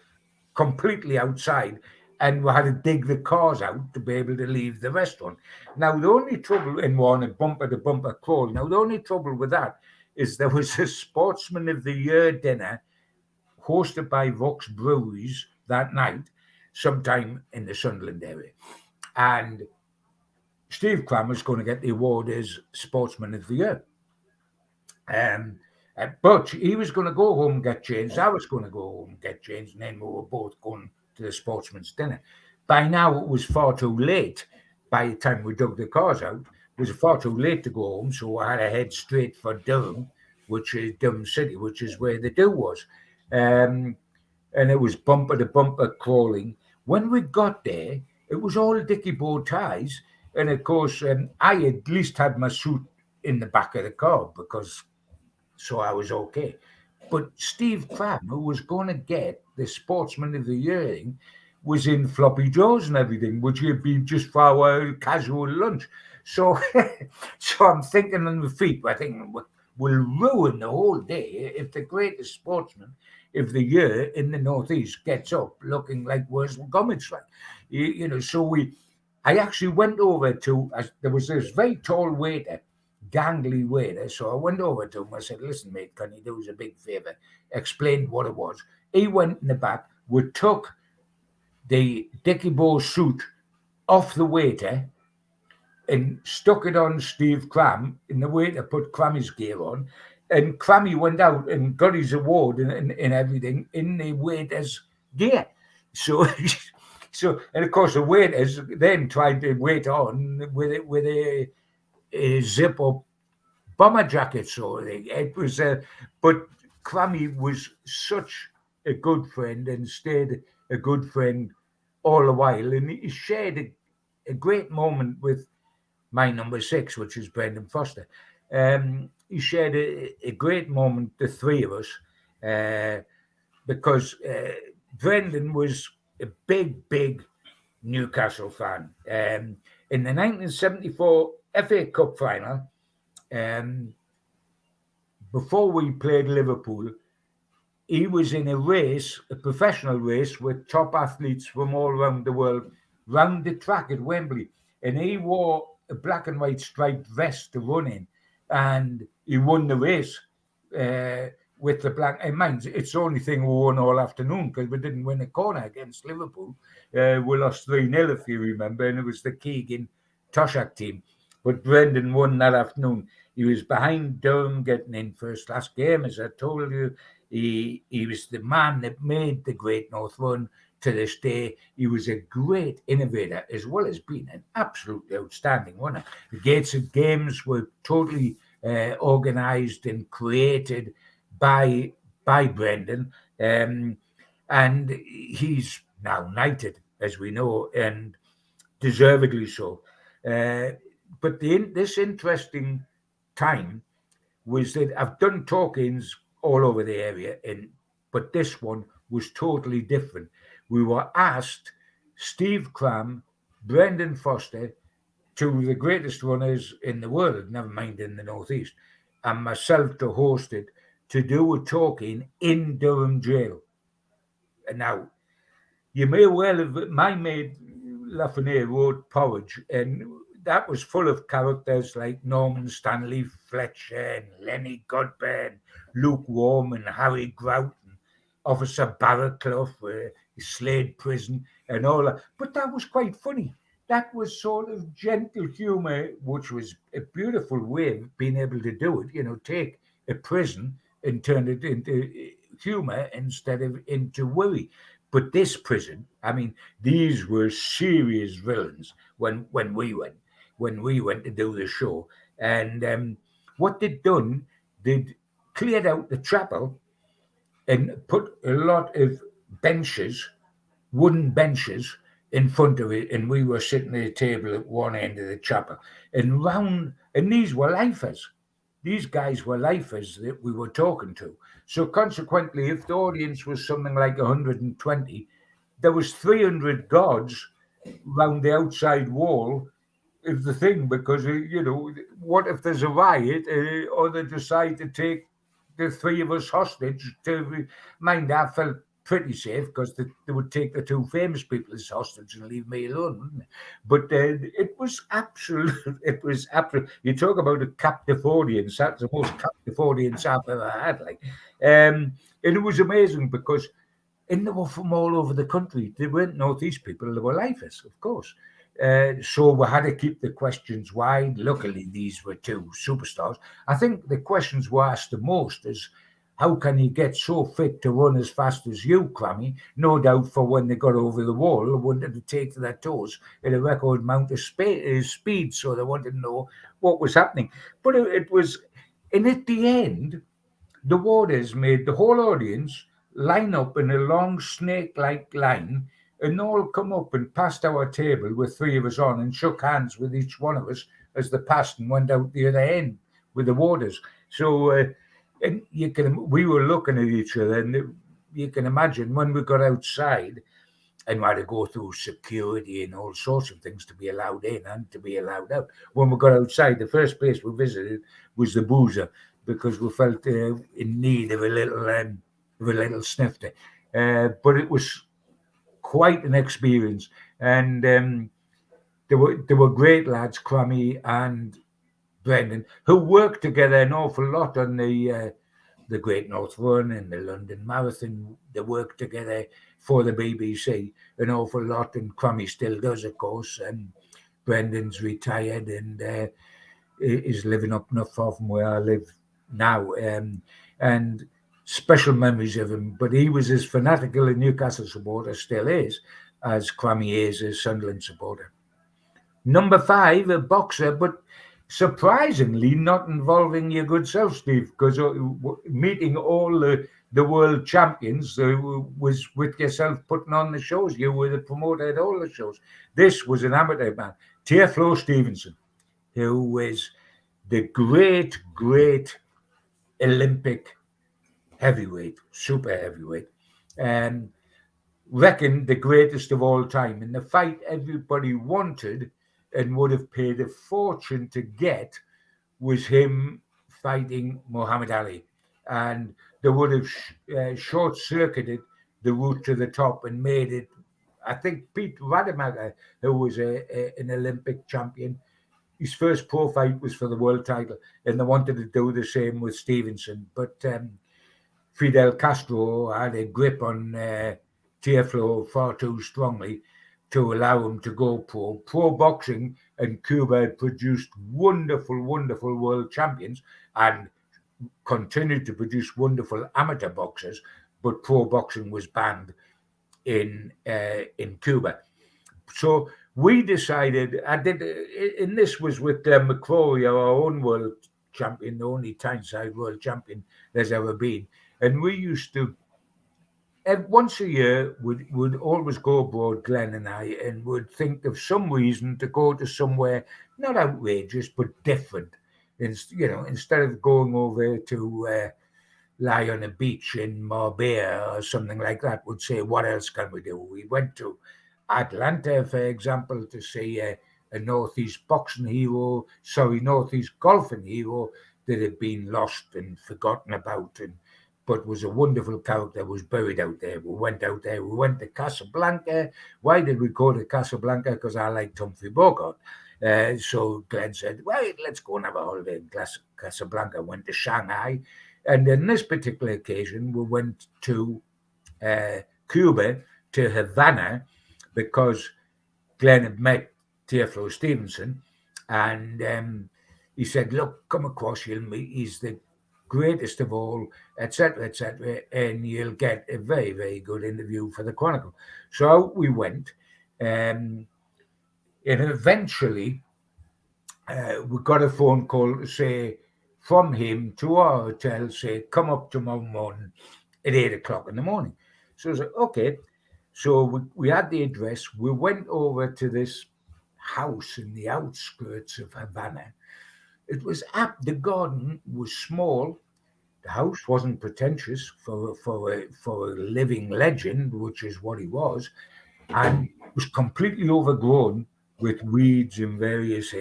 completely outside, and we had to dig the cars out to be able to leave the restaurant. Now, the only trouble in one, a bumper-to-bumper crawl. Now, the only trouble with that is there was a Sportsman of the Year dinner hosted by Vox Breweries that night, sometime in the Sunderland area. And Steve Cram was going to get the award as Sportsman of the Year. But he was going to go home and get changed. I was going to go home and get changed, and then we were both going to the sportsman's dinner. By now, it was far too late. By the time we dug the cars out, it was far too late to go home, so I had to head straight for Durham, which is Durham City, which is where the do was. And it was bumper-to-bumper crawling. When we got there, it was all dicky bow ties, and of course, I at least had my suit in the back of the car because... So I was okay. But Steve Cram, who was going to get the Sportsman of the Year, was in floppy jaws and everything, which had been just for our casual lunch. So I'm thinking on the feet, I think we'll ruin the whole day if the greatest sportsman of the year in the Northeast gets up looking like worse than comics. Like, so I actually went over to, there was this very tall waiter, gangly waiter. So I went over to him. I said, "Listen, mate, can you do us a big favour?" Explained what it was. He went in the back. We took the Dickie Bow suit off the waiter and stuck it on Steve Cram, and the waiter put Crammy's gear on, and Crammy went out and got his award and everything in the waiter's gear. So, and of course the waiters then tried to wait on with a zip up bomber jacket sort of thing. It was but Crammy was such a good friend and stayed a good friend all the while, and he shared a great moment with my number 6, which is Brendan Foster. He shared a great moment, the three of us, because Brendan was a big Newcastle fan. In the 1974 FA Cup final, before we played Liverpool, he was in a race, a professional race with top athletes from all around the world, round the track at Wembley. And he wore a black and white striped vest to run in, and he won the race. with the black. And mind, it's the only thing we won all afternoon because we didn't win a corner against Liverpool. We lost 3-0, if you remember, and it was the Keegan Toshak team. But Brendan won that afternoon. He was behind Durham getting in first class game, as I told you. He was the man that made the Great North Run to this day. He was a great innovator as well as being an absolutely outstanding winner. The Gateshead Games were totally organised and created by Brendan, and he's now knighted, as we know, and deservedly so. But this interesting time was that I've done talkings all over the area, but this one was totally different. We were asked, Steve Cram, Brendan Foster, two of the greatest runners in the world, never mind in the Northeast, and myself to host it, to do a talking in Durham Jail. And now, you may well have, my mate Lafreniere wrote Porridge, and that was full of characters like Norman Stanley Fletcher and Lenny Godber, Luke Warm and Harry Groughton, Officer Barraclough, Slade Prison and all that. But that was quite funny. That was sort of gentle humour, which was a beautiful way of being able to do it. Take a prison and turn it into humour instead of into worry. But this prison, I mean, these were serious villains when we went to do the show. And what they'd done, they'd cleared out the chapel and put a lot of benches, wooden benches, in front of it, and we were sitting at a table at one end of the chapel. And these were lifers. These guys were lifers that we were talking to. So consequently, if the audience was something like 120, there was 300 guards round the outside wall of the thing, because, what if there's a riot or they decide to take the three of us hostage? Mind, I felt pretty safe because they would take the two famous people as hostage and leave me alone, wouldn't they? But it was absolute. You talk about a captive audience. That's the most captive audience I've ever had. And it was amazing because, and they were from all over the country. They weren't Northeast people. They were lifers, of course. So we had to keep the questions wide. Luckily, these were two superstars. I think the questions were asked the most is, how can you get so fit to run as fast as you, Crammy? No doubt for when they got over the wall, they wanted to take to their toes at a record amount of speed, so they wanted to know what was happening. But it was, and at the end, the warders made the whole audience line up in a long snake-like line, and all come up and passed our table with three of us on and shook hands with each one of us as they passed and went out the other end with the warders. So, and we were looking at each other, and you can imagine when we got outside and we had to go through security and all sorts of things to be allowed in and to be allowed out. When we got outside, the first place we visited was the Boozer, because we felt in need of a little snifter. But it was quite an experience, and they were great lads, Crammy and Brendan, who worked together an awful lot on the Great North Run and the London Marathon. They worked together for the BBC an awful lot, and Crammy still does, of course. And Brendan's retired and is living up not far from where I live now. And special memories of him. But he was as fanatical a Newcastle supporter, still is, as Crammy is a Sunderland supporter. Number 5, a boxer, but surprisingly not involving your good self, Steve, because meeting all the world champions was with yourself putting on the shows. You were the promoter at all the shows. This was an amateur man, Teófilo Stevenson, who was the great Olympic heavyweight, super heavyweight, and reckoned the greatest of all time. In the fight everybody wanted and would have paid a fortune to get was him fighting Muhammad Ali. And they would have short-circuited the route to the top and made it, I think Pete Rademacher, who was an Olympic champion, his first pro fight was for the world title, and they wanted to do the same with Stevenson. But Fidel Castro had a grip on Teófilo far too strongly to allow him to go pro. Pro boxing and Cuba had produced wonderful, wonderful world champions and continued to produce wonderful amateur boxers, but pro boxing was banned in Cuba. So we decided, and this was with McCrory, our own world champion, the only Tyneside world champion there's ever been. And we used to, once a year, would always go abroad, Glenn and I, and would think of some reason to go to somewhere not outrageous but different. Instead of going over to lie on a beach in Marbella or something like that, would say, what else can we do? We went to Atlanta, for example, to see a Northeast golfing hero that had been lost and forgotten about, but was a wonderful character, was buried out there. We went out there. We went to Casablanca. Why did we go to Casablanca? Because I liked Humphrey Bogart. So Glenn said, well, let's go and have a holiday in Casablanca. Went to Shanghai. And on this particular occasion, we went to Cuba, to Havana, because Glenn had met Teófilo Stevenson. And he said, look, come across, you'll meet, he's the greatest of all, etc., and you'll get a very, very good interview for the Chronicle. So out we went, and eventually we got a phone call to say, from him to our hotel, say, come up tomorrow morning at 8 o'clock in the morning. So I was like, okay. So we had the address. We went over to this house in the outskirts of Havana. It was the garden was small. The house wasn't pretentious for a living legend, which is what he was, and it was completely overgrown with weeds and various.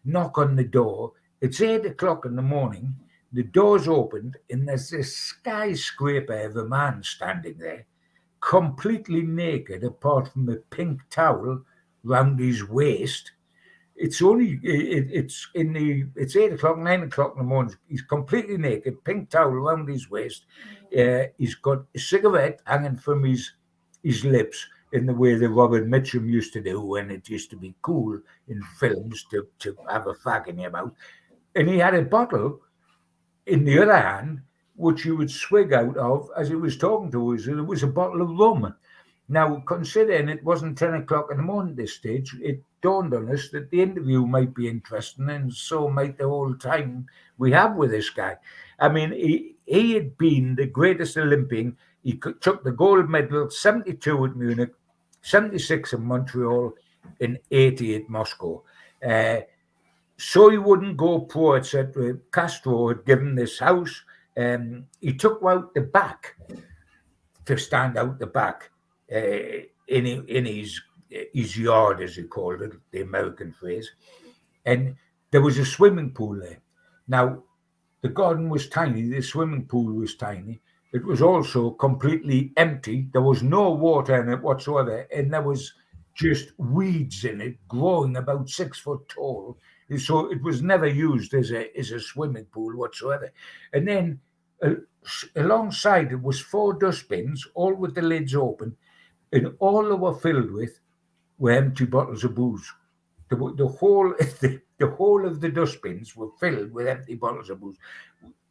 Knock on the door. It's 8 o'clock in the morning. The door's opened, and there's this skyscraper of a man standing there, completely naked, apart from a pink towel round his waist. It's 8 o'clock, 9 o'clock in the morning. He's completely naked, pink towel around his waist. He's got a cigarette hanging from his lips in the way that Robert Mitchum used to do when it used to be cool in films to have a fag in your mouth. And he had a bottle in the other hand, which he would swig out of as he was talking to us. It was a bottle of rum. Now, considering it wasn't 10 o'clock in the morning at this stage, it dawned on us that the interview might be interesting, and so might the whole time we have with this guy. I mean, he had been the greatest Olympian. He took the gold medal, 72 at Munich, 76 in Montreal, and 80 at Moscow. So he wouldn't go pro, etc. Castro had given this house. He took out the back to stand out the back in his yard, as he called it, the American phrase. And there was a swimming pool there. Now, the garden was tiny, the swimming pool was tiny. It was also completely empty. There was no water in it whatsoever, and there was just weeds in it growing about 6 foot tall. So it was never used as a swimming pool whatsoever. And then alongside it was 4 dustbins, all with the lids open, and all they were filled with were empty bottles of booze. The whole of the dustbins were filled with empty bottles of booze,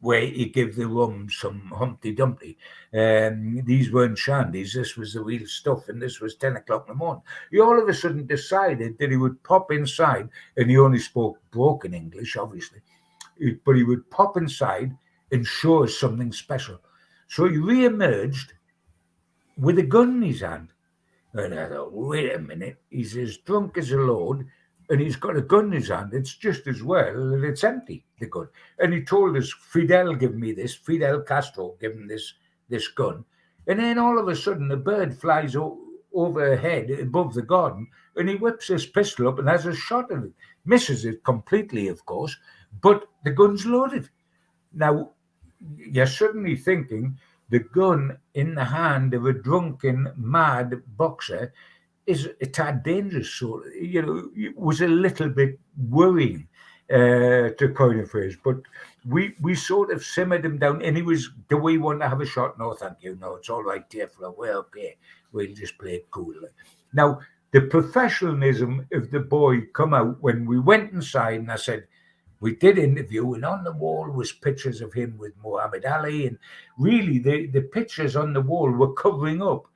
where he gave the rum some Humpty Dumpty. These weren't shandies. This was the real stuff, and this was 10 o'clock in the morning. He all of a sudden decided that he would pop inside, and he only spoke broken English, obviously, but he would pop inside and show us something special. So he re-emerged with a gun in his hand. And I thought, wait a minute, he's as drunk as a lord, and he's got a gun in his hand. It's just as well that it's empty, the gun. And he told us, Fidel Castro gave him this gun. And then all of a sudden, a bird flies overhead above the garden, and he whips his pistol up and has a shot at it. Misses it completely, of course, but the gun's loaded. Now, you're suddenly thinking the gun in the hand of a drunken, mad boxer is a tad dangerous. So, it was a little bit worrying. to coin a phrase. But we sort of simmered him down, and he was, do we want to have a shot? No, thank you. No, it's all right, Teófilo. We're okay. We'll just play it cool. Now, the professionalism of the boy come out when we went inside, and I said, we did interview, and on the wall was pictures of him with Muhammad Ali, and really the pictures on the wall were covering up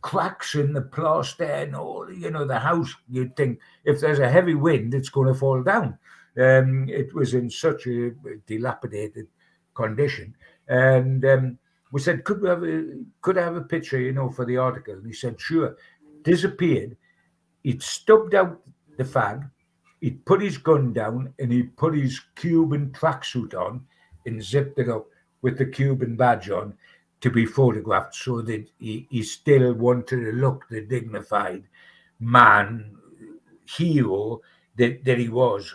cracks in the plaster and all, the house. You'd think if there's a heavy wind, it's going to fall down. It was in such a dilapidated condition. And we said, could I have a picture, for the article? And he said, sure. Disappeared. He'd stubbed out the fag. He'd put his gun down, and he put his Cuban tracksuit on and zipped it up with the Cuban badge on to be photographed, so that he still wanted to look the dignified man, hero that he was.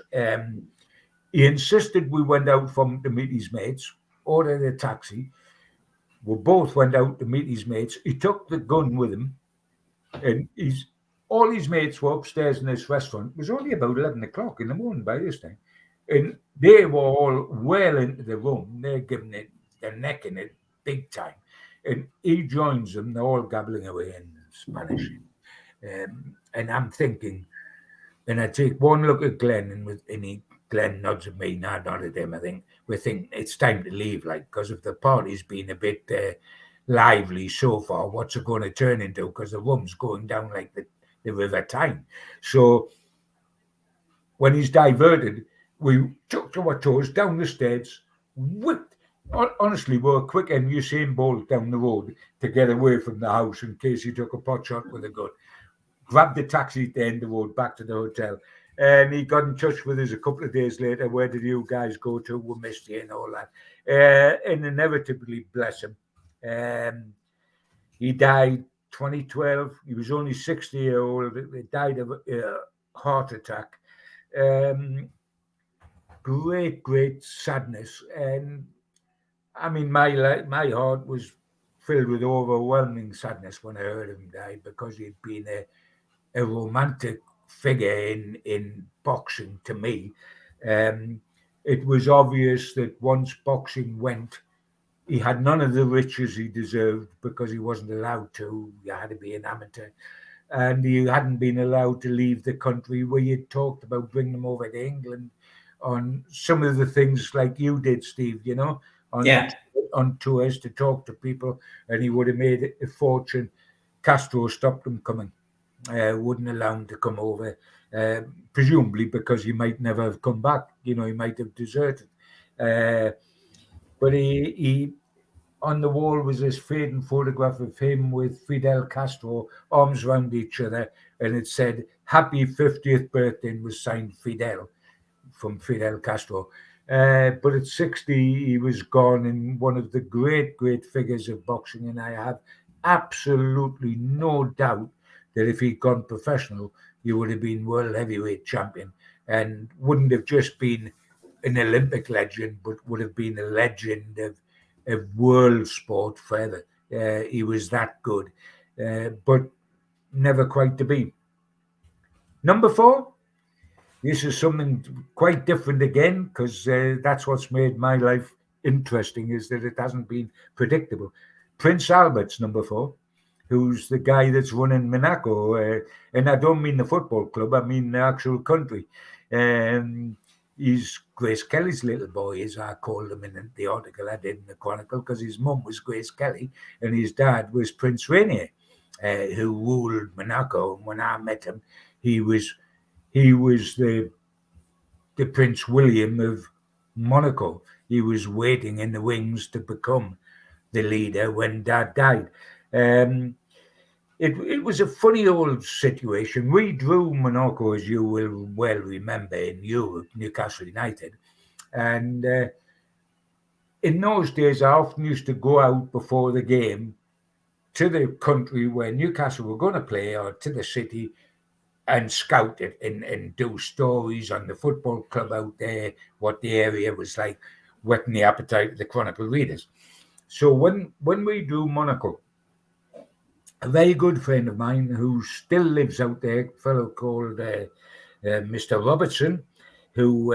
He insisted we went out to meet his mates, ordered a taxi. We both went out to meet his mates. He took the gun with him, and all his mates were upstairs in this restaurant. It was only about 11 o'clock in the morning by this time. And they were all well into the room. They're giving it their neck in it big time. And he joins them. They're all gabbling away in Spanish. And I'm thinking, and I take one look at Glenn, and Glenn nods at me, nod at him. I think we think it's time to leave, because if the party's been a bit lively so far, what's it going to turn into? Because the room's going down like the River Tyne. So when he's diverted, we took to our toes down the stairs, whipped. Honestly, we were quick and Usain Bolt down the road to get away from the house in case he took a pot shot with a gun. Grabbed the taxi at the end of the road back to the hotel. And he got in touch with us a couple of days later. Where did you guys go to? We missed you and all that. And inevitably, bless him, he died 2012. He was only 60-year-old. He died of a heart attack. Great sadness. And I mean, my heart was filled with overwhelming sadness when I heard him die, because he'd been a romantic figure in boxing to me. It was obvious that once boxing went, he had none of the riches he deserved, because he wasn't allowed to. You had to be an amateur. And he hadn't been allowed to leave the country, where you talked about bringing him over to England on some of the things like you did, Steve, on tours to talk to people, and he would have made a fortune. Castro stopped him coming, wouldn't allow him to come over, presumably because he might never have come back. He might have deserted. But he on the wall was this fading photograph of him with Fidel Castro, arms around each other, and it said, "Happy 50th birthday," and was signed Fidel, from Fidel Castro. But at 60, he was gone, and one of the great figures of boxing. And I have absolutely no doubt that if he'd gone professional, he would have been world heavyweight champion, and wouldn't have just been an Olympic legend, but would have been a legend of world sport forever. He was that good, but never quite to be. Number 4. This is something quite different again, because that's what's made my life interesting, is that it hasn't been predictable. Prince Albert's number 4, who's the guy that's running Monaco. And I don't mean the football club, I mean the actual country. He's Grace Kelly's little boy, as I called him in the article I did in the Chronicle, because his mum was Grace Kelly and his dad was Prince Rainier, who ruled Monaco. And when I met him, he was the Prince William of Monaco. He was waiting in the wings to become the leader when Dad died. It was a funny old situation. We drew Monaco, as you will well remember, in Europe, Newcastle United. And in those days, I often used to go out before the game to the country where Newcastle were going to play, or to the city, and scout it and do stories on the football club out there, what the area was like, whetting the appetite of the Chronicle readers. So when we drew Monaco, a very good friend of mine who still lives out there, a fellow called Mr. Robertson, who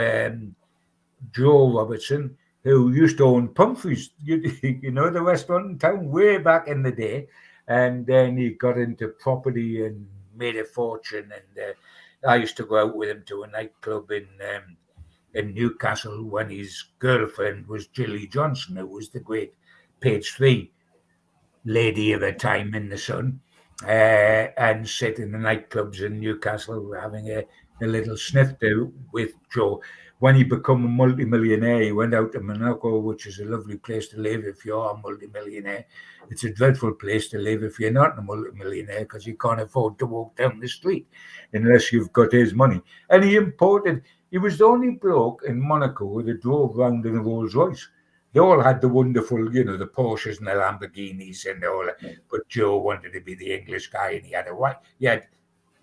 Joe Robertson, who used to own Pumphrey's, you know, the restaurant in town way back in the day. And then he got into property and made a fortune. And I used to go out with him to a nightclub in Newcastle when his girlfriend was Gilly Johnson, who was the great Page 3 lady of her time in the Sun, and sit in the nightclubs in Newcastle having a little snifter with Joe. When he became a multimillionaire, he went out to Monaco, which is a lovely place to live if you're a multimillionaire. It's a dreadful place to live if you're not a multimillionaire, because you can't afford to walk down the street unless you've got his money. And he was the only bloke in Monaco that drove around in a Rolls Royce. They all had the wonderful, you know, the Porsches and the Lamborghinis and all that. But Joe wanted to be the English guy, and he had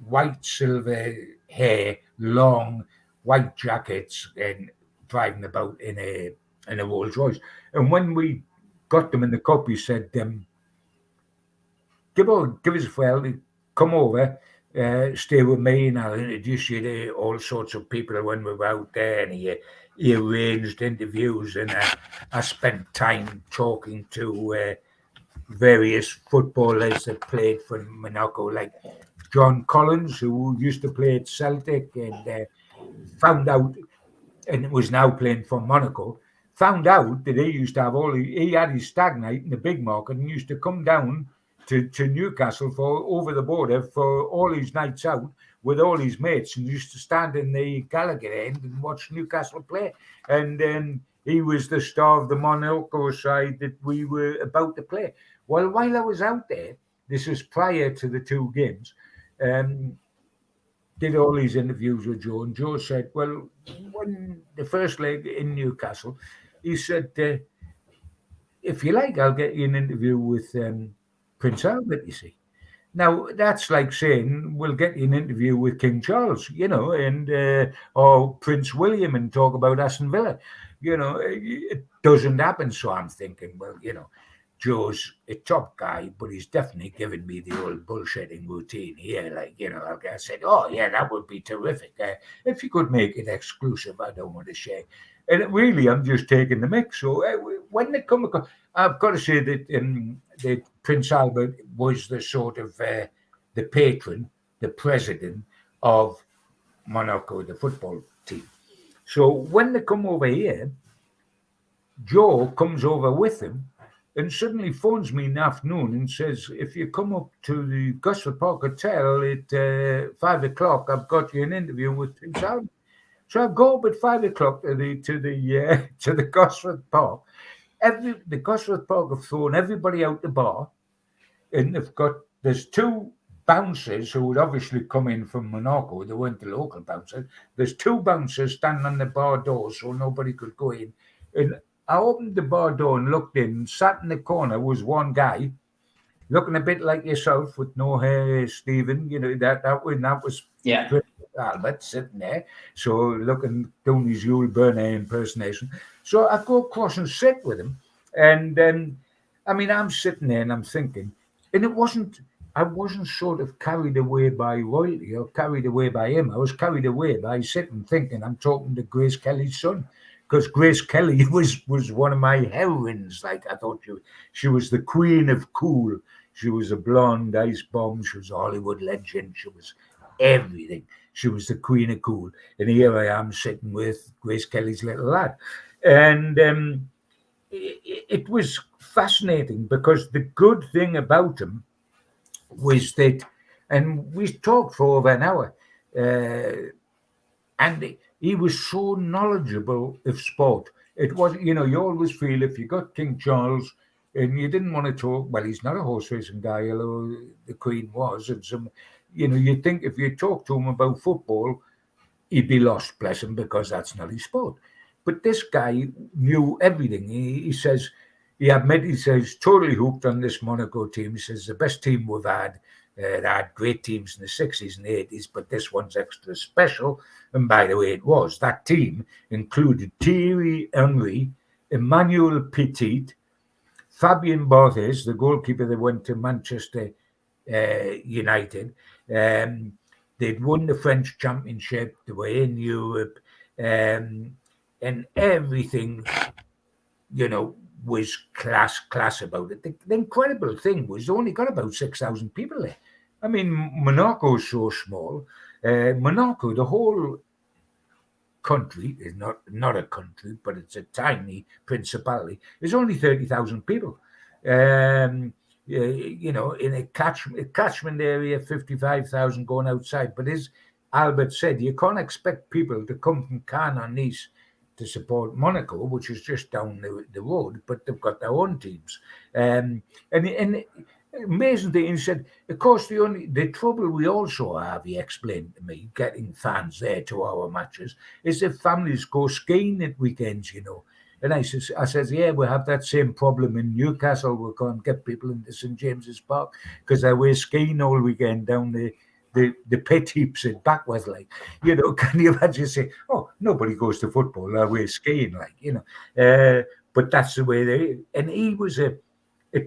white silver hair, long white jackets, and driving about in a Rolls Royce. And when we got them in the cup, he said, Gibbo, give us a whirl, come over, stay with me, and I'll introduce you to all sorts of people when we were out there. And he arranged interviews, and I spent time talking to various footballers that played for Monaco, like John Collins, who used to play at Celtic, and found out, and was now playing for Monaco, found out that he used to have he had his stag night in the big market and used to come down to Newcastle for over the border for all his nights out with all his mates, and used to stand in the Gallagher end and watch Newcastle play. And then he was the star of the Monaco side that we were about to play. Well, while I was out there, this is prior to the two games, did all these interviews with Joe, and Joe said, well, when the first leg in Newcastle, he said, if you like, I'll get you an interview with Prince Albert, you see. Now, that's like saying, we'll get you an interview with King Charles, you know, and or Prince William, and talk about Aston Villa. You know, it doesn't happen. So I'm thinking, well, you know, Joe's a top guy, but he's definitely given me the old bullshitting routine here. Like, you know, like I said, oh, yeah, that would be terrific. If you could make it exclusive, I don't want to share. And really, I'm just taking the mix. So when they come across, I've got to say that Prince Albert was the sort of the patron, the president of Monaco, the football team. So when they come over here, Joe comes over with him, and suddenly phones me in the afternoon and says, if you come up to the Gosford Park Hotel at 5 o'clock, I've got you an interview with Prince Albert. So I go up at 5 o'clock to the Gosford Park. The Gosford Park have thrown everybody out the bar, and there's two bouncers who would obviously come in from Monaco. They weren't the local bouncers. There's two bouncers standing on the bar door so nobody could go in. And I opened the bar door and looked in. Sat in the corner was one guy, looking a bit like yourself with no hair, Stephen. You know, that was Albert sitting there. So looking, doing his Yul Brynner impersonation. So I go across and sit with him. And I mean, I'm sitting there and I'm thinking, and I wasn't sort of carried away by royalty or carried away by him. I was carried away by sitting thinking I'm talking to Grace Kelly's son. Because Grace Kelly was one of my heroines. Like, I thought she was the queen of cool. She was a blonde ice bomb. She was a Hollywood legend. She was everything. She was the queen of cool. And here I am sitting with Grace Kelly's little lad. And it was fascinating, because the good thing about him was that, and we talked for over an hour, and he was so knowledgeable of sport. It was, you know, you always feel if you got King Charles and you didn't want to talk, well, he's not a horse racing guy, although the Queen was, and some, you know, you'd think if you talk to him about football, he'd be lost, bless him, because that's not his sport. But this guy knew everything. He says, he says, totally hooked on this Monaco team. He says, the best team we've had. They had great teams in the 60s and 80s, but this one's extra special. And by the way, it was. That team included Thierry Henry, Emmanuel Petit, Fabien Barthez, the goalkeeper that went to Manchester United. They'd won the French Championship. They were in Europe. and everything, was class about it. The incredible thing was they only got about 6,000 people there. I mean, Monaco's so small. Monaco, the whole country is not a country, but it's a tiny principality. There's only 30,000 people. In a catchment area, 55,000 going outside. But as Albert said, you can't expect people to come from Cannes or Nice to support Monaco, which is just down the road, but they've got their own teams. And amazing thing, he said, of course, the trouble we also have, he explained to me, getting fans there to our matches, is if families go skiing at weekends, And I says, yeah, we have that same problem in Newcastle. We can't get people into St. James's Park because they're away skiing all weekend down the pit heaps in Backworth, can you imagine say, oh, nobody goes to football, they're away skiing, but that's the way and he was a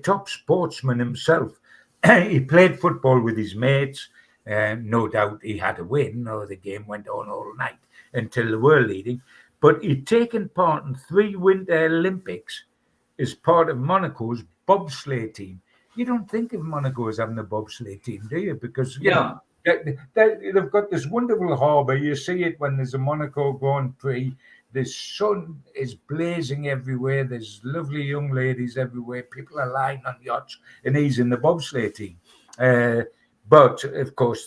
top sportsman himself. He played football with his mates, no doubt he had a win, or the game went on all night until they were leading, but he'd taken part in 3 Winter Olympics as part of Monaco's bobsleigh team. You don't think of Monaco as having a bobsleigh team, do you? Because they've got this wonderful harbour. You see it when there's a Monaco Grand Prix. The sun is blazing everywhere. There's lovely young ladies everywhere. People are lying on yachts, and he's in the bobsleigh team. But of course,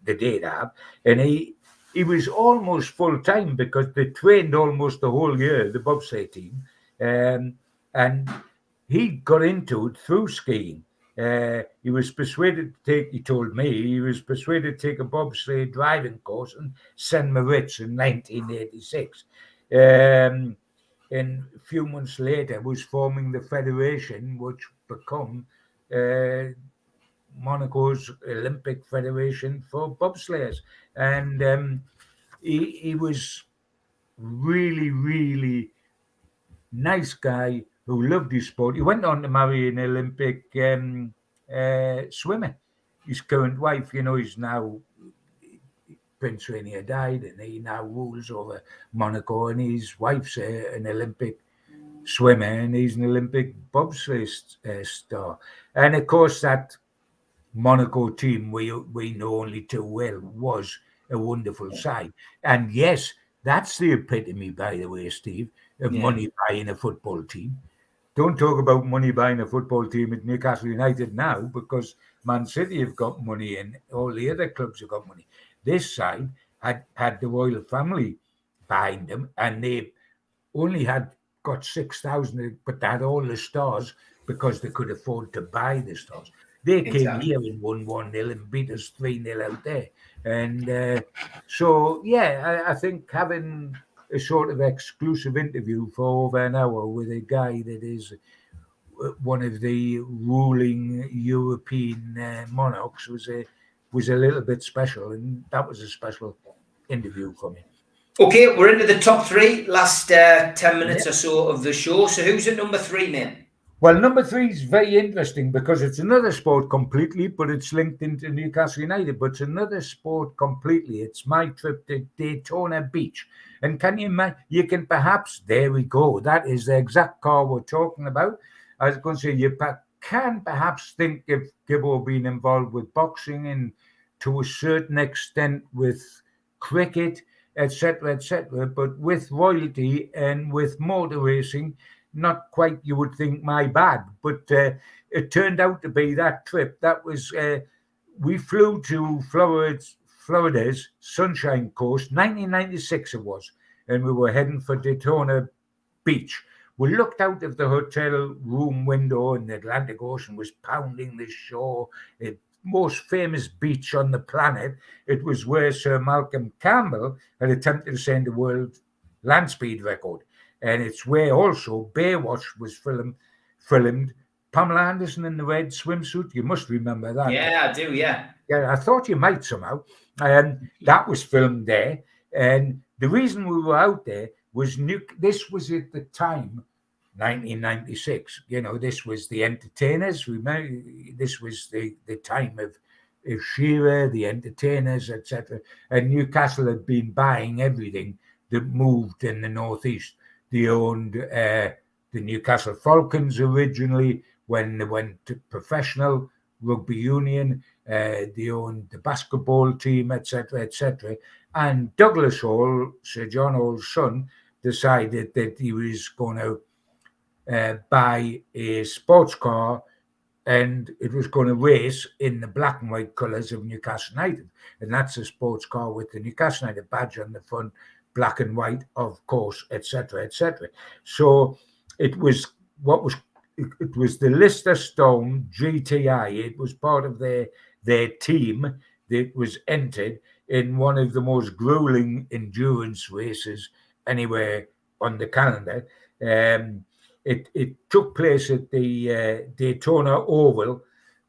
they did have, and he was almost full time because they trained almost the whole year, the bobsleigh team, and he got into it through skiing. He was persuaded to take, he told me, he was persuaded to take a bobsleigh driving course in St. Moritz in 1986. And a few months later was forming the federation, which become Monaco's Olympic Federation for bobsleighers. And he was really, really nice guy who loved his sport. He went on to marry an Olympic swimmer. His current wife, he's now, Prince Rainier died, and he now rules over Monaco, and his wife's an Olympic swimmer, and he's an Olympic bobsleigh star. And of course, that Monaco team we know only too well was a wonderful side. And yes, that's the epitome, by the way, Steve, of money buying a football team. Don't talk about money buying a football team at Newcastle United now, because Man City have got money and all the other clubs have got money. This side had the royal family behind them, and they only got 6,000, but they had all the stars because they could afford to buy the stars. They came here and won 1-0 and beat us 3-0 out there. And I think having a sort of exclusive interview for over an hour with a guy that is one of the ruling European monarchs was a little bit special, and that was a special interview for me. Okay, we're into the top 3, last 10 minutes or so of the show. So who's at number 3, mate? Well, number 3 is very interesting because it's another sport completely, but it's linked into Newcastle United, but it's another sport completely. It's my trip to Daytona Beach. And can you imagine, you can perhaps, there we go, that is the exact car we're talking about. I was going to say, you can perhaps think of Gibbo being involved with boxing and to a certain extent with cricket, etc., but with royalty and with motor racing, not quite, you would think, my bag, but it turned out to be that trip. That was, we flew to Florida's Sunshine Coast, 1996 it was, and we were heading for Daytona Beach. We looked out of the hotel room window and the Atlantic Ocean was pounding the shore, the most famous beach on the planet. It was where Sir Malcolm Campbell had attempted to set the world land speed record. And it's where also Baywatch was filmed. Pamela Anderson in the red swimsuit. You must remember that. Yeah, I do, yeah. Yeah, I thought you might somehow. That was filmed there. And the reason we were out there was this was at the time, 1996. This was the Entertainers. Remember, this was the time of Shearer, the Entertainers, etc. And Newcastle had been buying everything that moved in the northeast. They owned the Newcastle Falcons originally when they went to professional rugby union. They owned the basketball team, etc., etc. And Douglas Hall, Sir John Hall's son, decided that he was going to buy a sports car, and it was going to race in the black and white colours of Newcastle United. And that's a sports car with the Newcastle United badge on the front, black and white, of course, etc., etc. So it was it was the Lister Storm GTI. It was part of their team that was entered in one of the most grueling endurance races anywhere on the calendar. It took place at the Daytona Oval,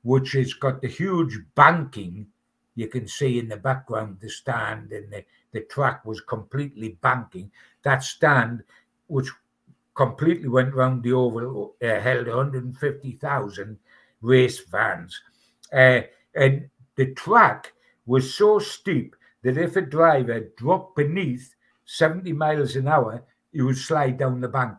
which has got the huge banking. You can see in the background the stand, and the track was completely banking. That stand, which completely went round the oval, held 150,000 race fans. And the track was so steep that if a driver dropped beneath 70 miles an hour, he would slide down the bank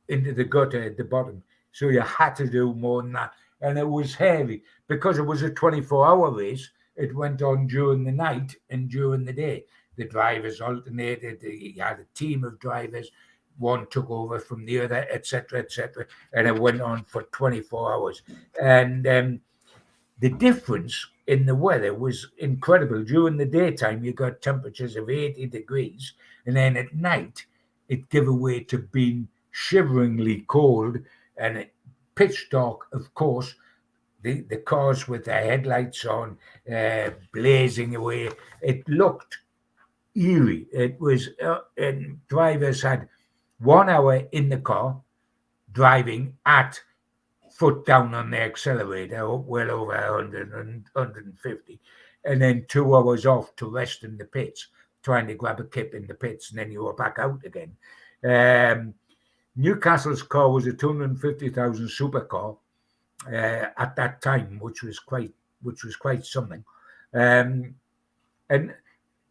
into the gutter at the bottom. So you had to do more than that. And it was heavy because it was a 24-hour race. It went on during the night and during the day. The drivers alternated. You had a team of drivers. One took over from the other, etc., etc. And it went on for 24 hours. And the difference in the weather was incredible. During the daytime, you got temperatures of 80 degrees. And then at night, it gave way to being shiveringly cold and pitch dark, of course. The cars with their headlights on, blazing away. It looked eerie. It was, and drivers had 1 hour in the car driving at foot down on the accelerator, well over 100 and 150, and then 2 hours off to rest in the pits, trying to grab a kip in the pits, and then you were back out again. Newcastle's car was a 250,000 supercar at that time, which was quite something. And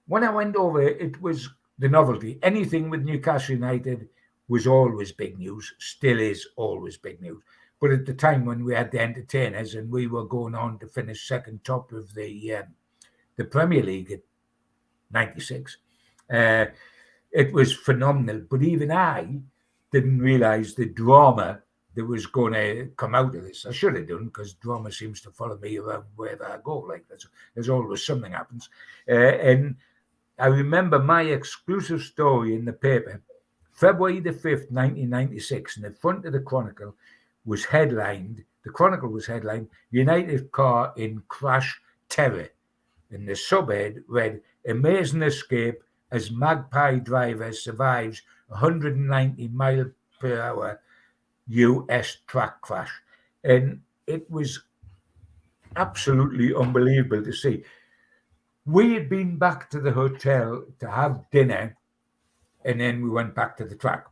when I went over, it was the novelty. Anything with Newcastle United was always big news, still is always big news. But at the time when we had the entertainers and we were going on to finish second top of the Premier League at 96, it was phenomenal. But even I didn't realise the drama that was going to come out of this. I should have done, because drama seems to follow me around wherever I go. Like there's always something happens. And I remember my exclusive story in the paper, February the 5th, 1996, in the front of the Chronicle was headlined, United car in crash terror. And the subhead read, amazing escape as Magpie driver survives 190 mile per hour US track crash. And it was absolutely unbelievable to see. We had been back to the hotel to have dinner, and then we went back to the track.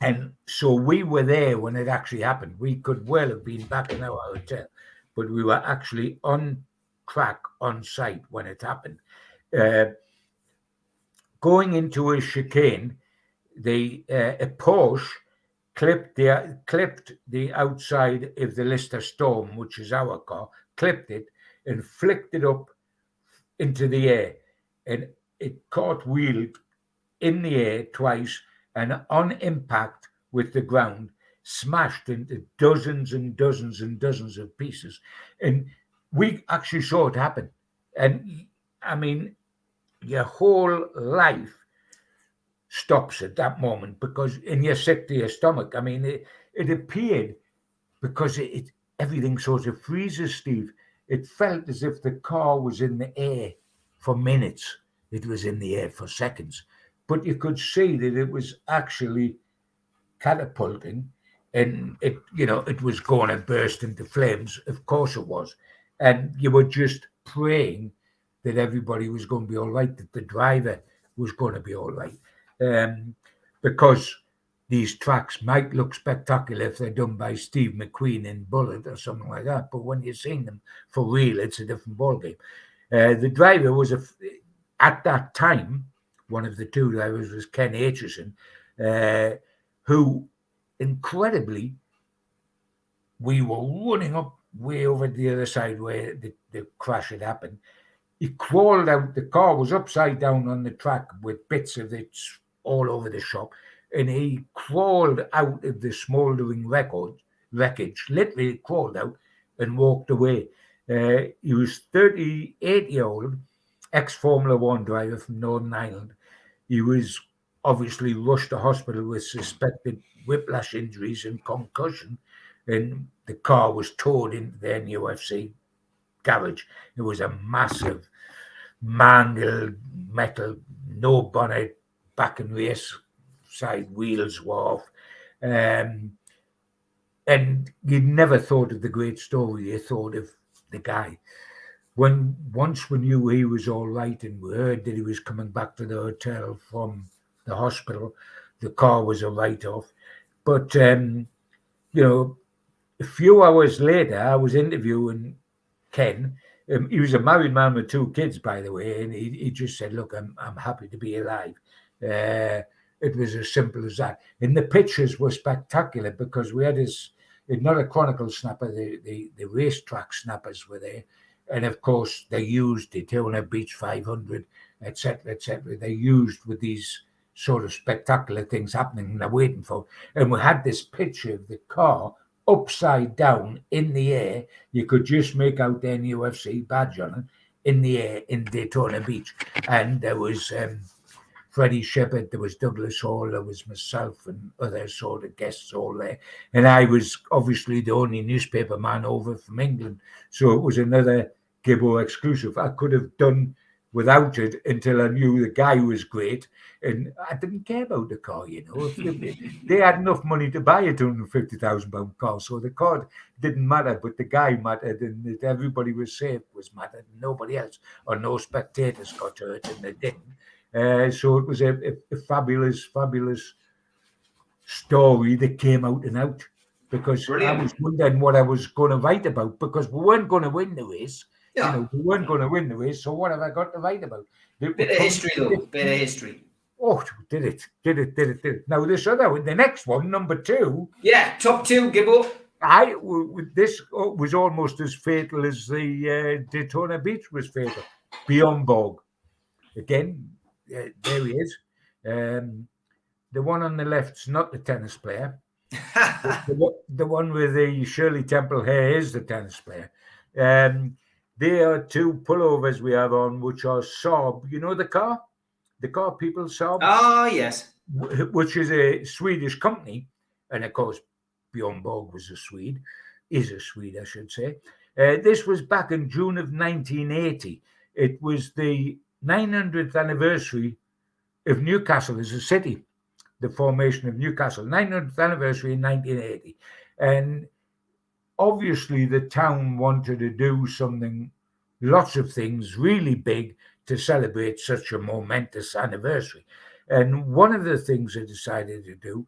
And so we were there when it actually happened. We could well have been back in our hotel, but we were actually on track, on site when it happened. Going into a chicane, a Porsche clipped the outside of the Lister Storm, which is our car, clipped it and flicked it up into the air, and it cartwheeled in the air twice, and on impact with the ground smashed into dozens and dozens and dozens of pieces. And we actually saw it happen. And I mean, your whole life stops at that moment, because and you're sick to your stomach. I mean, it appeared, because everything sort of freezes, Steve. It felt as if the car was in the air for minutes. It was in the air for seconds. But you could see that it was actually catapulting, and it was going to burst into flames. Of course it was. And you were just praying that everybody was going to be all right, that the driver was going to be all right. Because these tracks might look spectacular if they're done by Steve McQueen in Bullet or something like that. But when you're seeing them for real, it's a different ballgame. The driver was, at that time, one of the two drivers was Ken Aitchison, who incredibly, we were running up way over the other side where the crash had happened. He crawled out. The car was upside down on the track with bits of it all over the shop. And he crawled out of the smouldering wreckage, literally crawled out and walked away. He was 38-year-old, ex-Formula One driver from Northern Ireland. He was obviously rushed to hospital with suspected whiplash injuries and concussion, and the car was towed into the NUFC garage. It was a massive, mangled metal, no bonnet, back and race side wheels were off. And you'd never thought of the great story. You thought of the guy. Once we knew he was all right and we heard that he was coming back to the hotel from the hospital, the car was a write-off. But, a few hours later, I was interviewing Ken. He was a married man with 2 kids, by the way, and he just said, look, I'm happy to be alive. It was as simple as that. And the pictures were spectacular because we had not a Chronicle snapper, the racetrack snappers were there. And of course, they used Daytona Beach 500, etc., etc. They used with these sort of spectacular things happening and they're waiting for. And we had this picture of the car upside down in the air. You could just make out the NUFC badge on it in the air in Daytona Beach. And there was Freddie Shepherd, there was Douglas Hall, there was myself and other sort of guests all there. And I was obviously the only newspaper man over from England. So it was another Gibbo exclusive. I could have done without it until I knew the guy was great. And I didn't care about the car, They had enough money to buy a £250,000 car. So the car didn't matter, but the guy mattered. And that everybody was safe was mattered. Nobody else or no spectators got hurt, and they didn't. So it was a fabulous, fabulous story that came out and out, because Brilliant. I was wondering what I was going to write about, because we weren't going to win the race. Yeah. We weren't going to win the race, so what have I got to write about? Bit of history, though. Bit of history. Oh, did it. Now, the next one, number 2. Yeah, top 2, Gibbo. This was almost as fatal as the Daytona Beach was fatal. Björn Borg. Again, there he is. The one on the left's not the tennis player. the one with the Shirley Temple hair is the tennis player. There are 2 pullovers we have on, which are Saab. You know the car people Saab? Oh, yes. Which is a Swedish company. And of course, Björn Borg is a Swede, I should say. This was back in June of 1980. It was the 900th anniversary of Newcastle as a city, the formation of Newcastle, 900th anniversary in 1980. And obviously the town wanted to do something, lots of things really big to celebrate such a momentous anniversary. And one of the things they decided to do,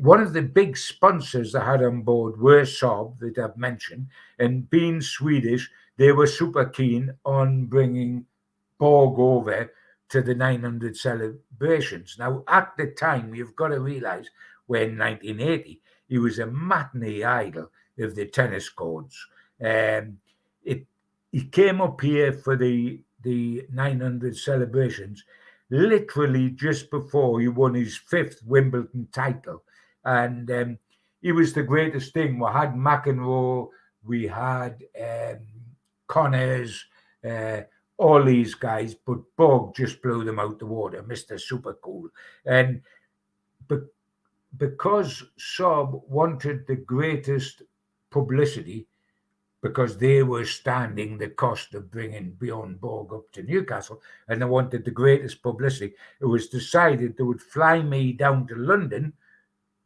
one of the big sponsors they had on board were Saab, that I've mentioned, and being Swedish, they were super keen on bringing Borg over to the 900 celebrations. Now, at the time, you've got to realize, when 1980, he was a matinee idol of the tennis courts. He came up here for the 900 celebrations literally just before he won his 5th Wimbledon title. And he was the greatest thing. We had McEnroe, we had Connors, all these guys, but Borg just blew them out the water, Mr. Super Cool. And because Saab wanted the greatest publicity, because they were standing the cost of bringing Björn Borg up to Newcastle, and they wanted the greatest publicity, it was decided they would fly me down to London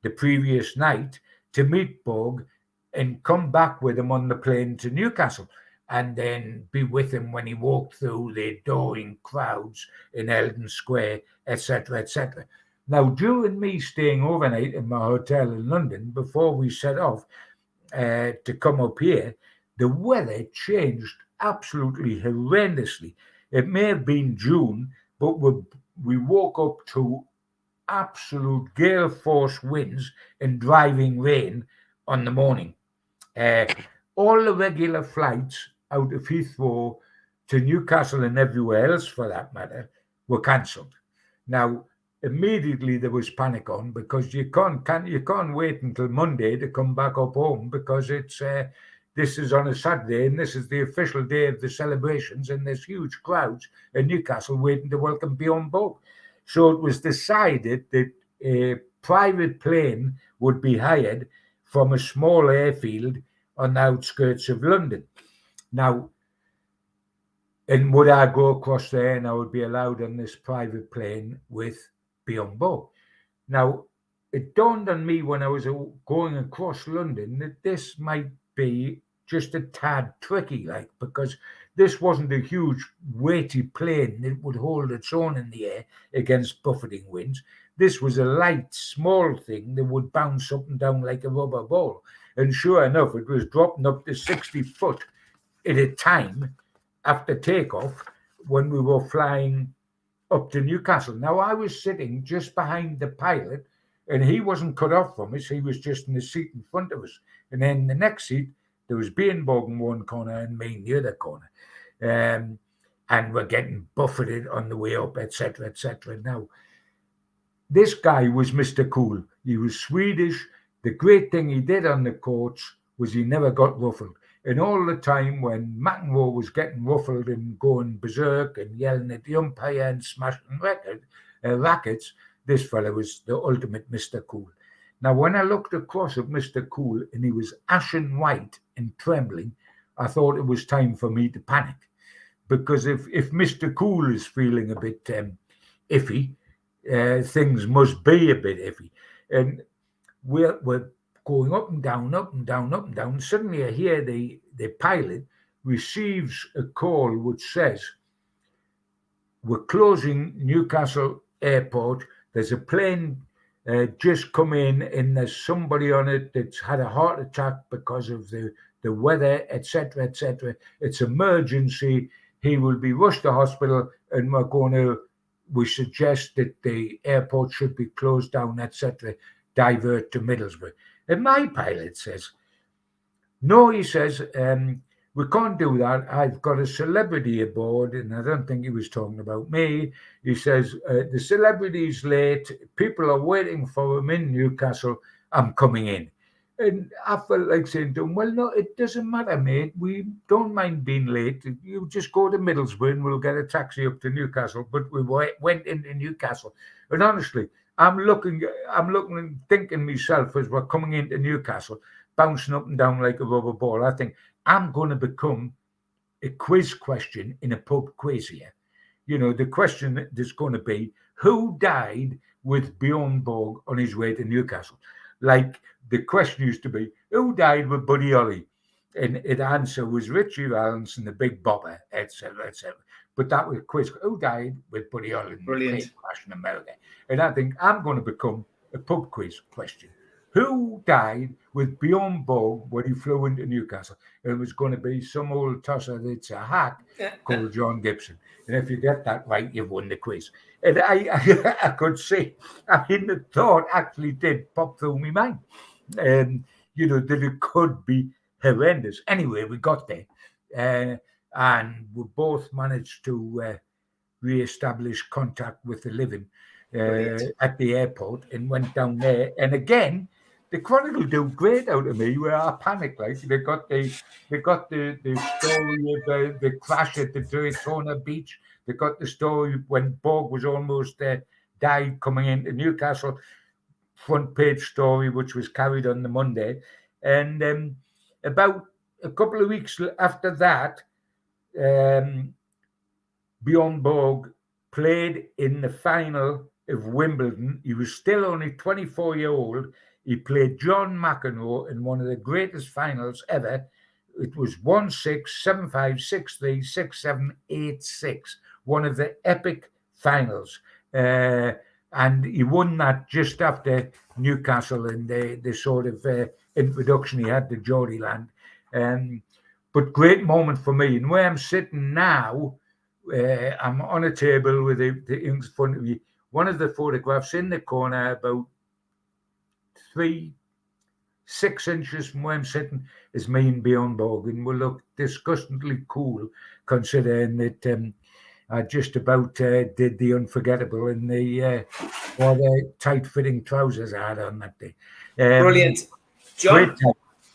the previous night to meet Borg and come back with him on the plane to Newcastle, and then be with him when he walked through the adoring crowds in Eldon Square, etc., etc. Now, during me staying overnight in my hotel in London, before we set off to come up here, the weather changed absolutely horrendously. It may have been June, but we woke up to absolute gale force winds and driving rain on the morning. All the regular flights out of Heathrow to Newcastle and everywhere else, for that matter, were cancelled. Now, immediately there was panic on, because you can't wait until Monday to come back up home, because it's this is on a Saturday and this is the official day of the celebrations, and there's huge crowds in Newcastle waiting to welcome Björn Borg. So it was decided that a private plane would be hired from a small airfield on the outskirts of London. Now, and would I go across there and I would be allowed on this private plane with Björn Borg? Now, it dawned on me when I was going across London that this might be just a tad tricky, like, because this wasn't a huge weighty plane that would hold its own in the air against buffeting winds. This was a light, small thing that would bounce up and down like a rubber ball. And sure enough, it was dropping up to 60 foot at a time after takeoff when we were flying up to Newcastle. Now, I was sitting just behind the pilot, and he wasn't cut off from us. He was just in the seat in front of us. And then the next seat, there was Björn Borg in one corner and me in the other corner. And we're getting buffeted on the way up, etc., etc. Now, this guy was Mr. Cool. He was Swedish. The great thing he did on the courts was he never got ruffled. And all the time when McEnroe was getting ruffled and going berserk and yelling at the umpire and smashing rackets, this fella was the ultimate Mr. Cool. Now, when I looked across at Mr. Cool and he was ashen white and trembling, I thought it was time for me to panic. Because if Mr. Cool is feeling a bit iffy, things must be a bit iffy. And we're going up and down, up and down, up and down. Suddenly I hear the pilot receives a call which says, "We're closing Newcastle Airport. There's a plane just come in and there's somebody on it that's had a heart attack because of the weather, etc., etc. It's emergency. He will be rushed to hospital, and we suggest that the airport should be closed down, etc., divert to Middlesbrough." And my pilot says, "No," he says, "we can't do that. I've got a celebrity aboard," and I don't think he was talking about me. He says, "The celebrity's late. People are waiting for him in Newcastle. I'm coming in." And I felt like saying to him, "Well, no, it doesn't matter, mate. We don't mind being late. You just go to Middlesbrough and we'll get a taxi up to Newcastle." But we went into Newcastle. And honestly, I'm looking and thinking myself as we're coming into Newcastle, bouncing up and down like a rubber ball. I think I'm going to become a quiz question in a pub quiz here. You know, the question that's going to be, who died with Björn Borg on his way to Newcastle? Like the question used to be, who died with Buddy Holly? And the answer was Richie Valens and the Big Bopper, etc., etc. But that was a quiz. Who died with Buddy Holly in the plane crash in America? And I think I'm going to become a pub quiz question. Who died with Björn Borg when he flew into Newcastle? And it was going to be some old tosser that's a hack called John Gibson. And if you get that right, you've won the quiz. And I could see, I mean, the thought actually did pop through my mind. You know, that it could be horrendous. Anyway, we got there. And we both managed to re-establish contact with the living at the airport and went down there. And again, the Chronicle do great out of me where I panicked. Like they got the story of the crash at the Daytona beach. They got the story when Borg was almost died coming into Newcastle. Front page story which was carried on the Monday. And about a couple of weeks after that, Björn Borg played in the final of Wimbledon. He was still only 24-year-old. He played John McEnroe in one of the greatest finals ever. It was 1-6, 7-5, 6-3, 6-7, 8-6. One of the epic finals. And he won that just after Newcastle and the sort of introduction he had to Geordie Land. But great moment for me. And where I'm sitting now, I'm on a table with the in front of me. One of the photographs in the corner, about 6 inches from where I'm sitting, is me and Björn Borg, and we look disgustingly cool, considering that I just about did the unforgettable in the tight-fitting trousers I had on that day. Brilliant, John.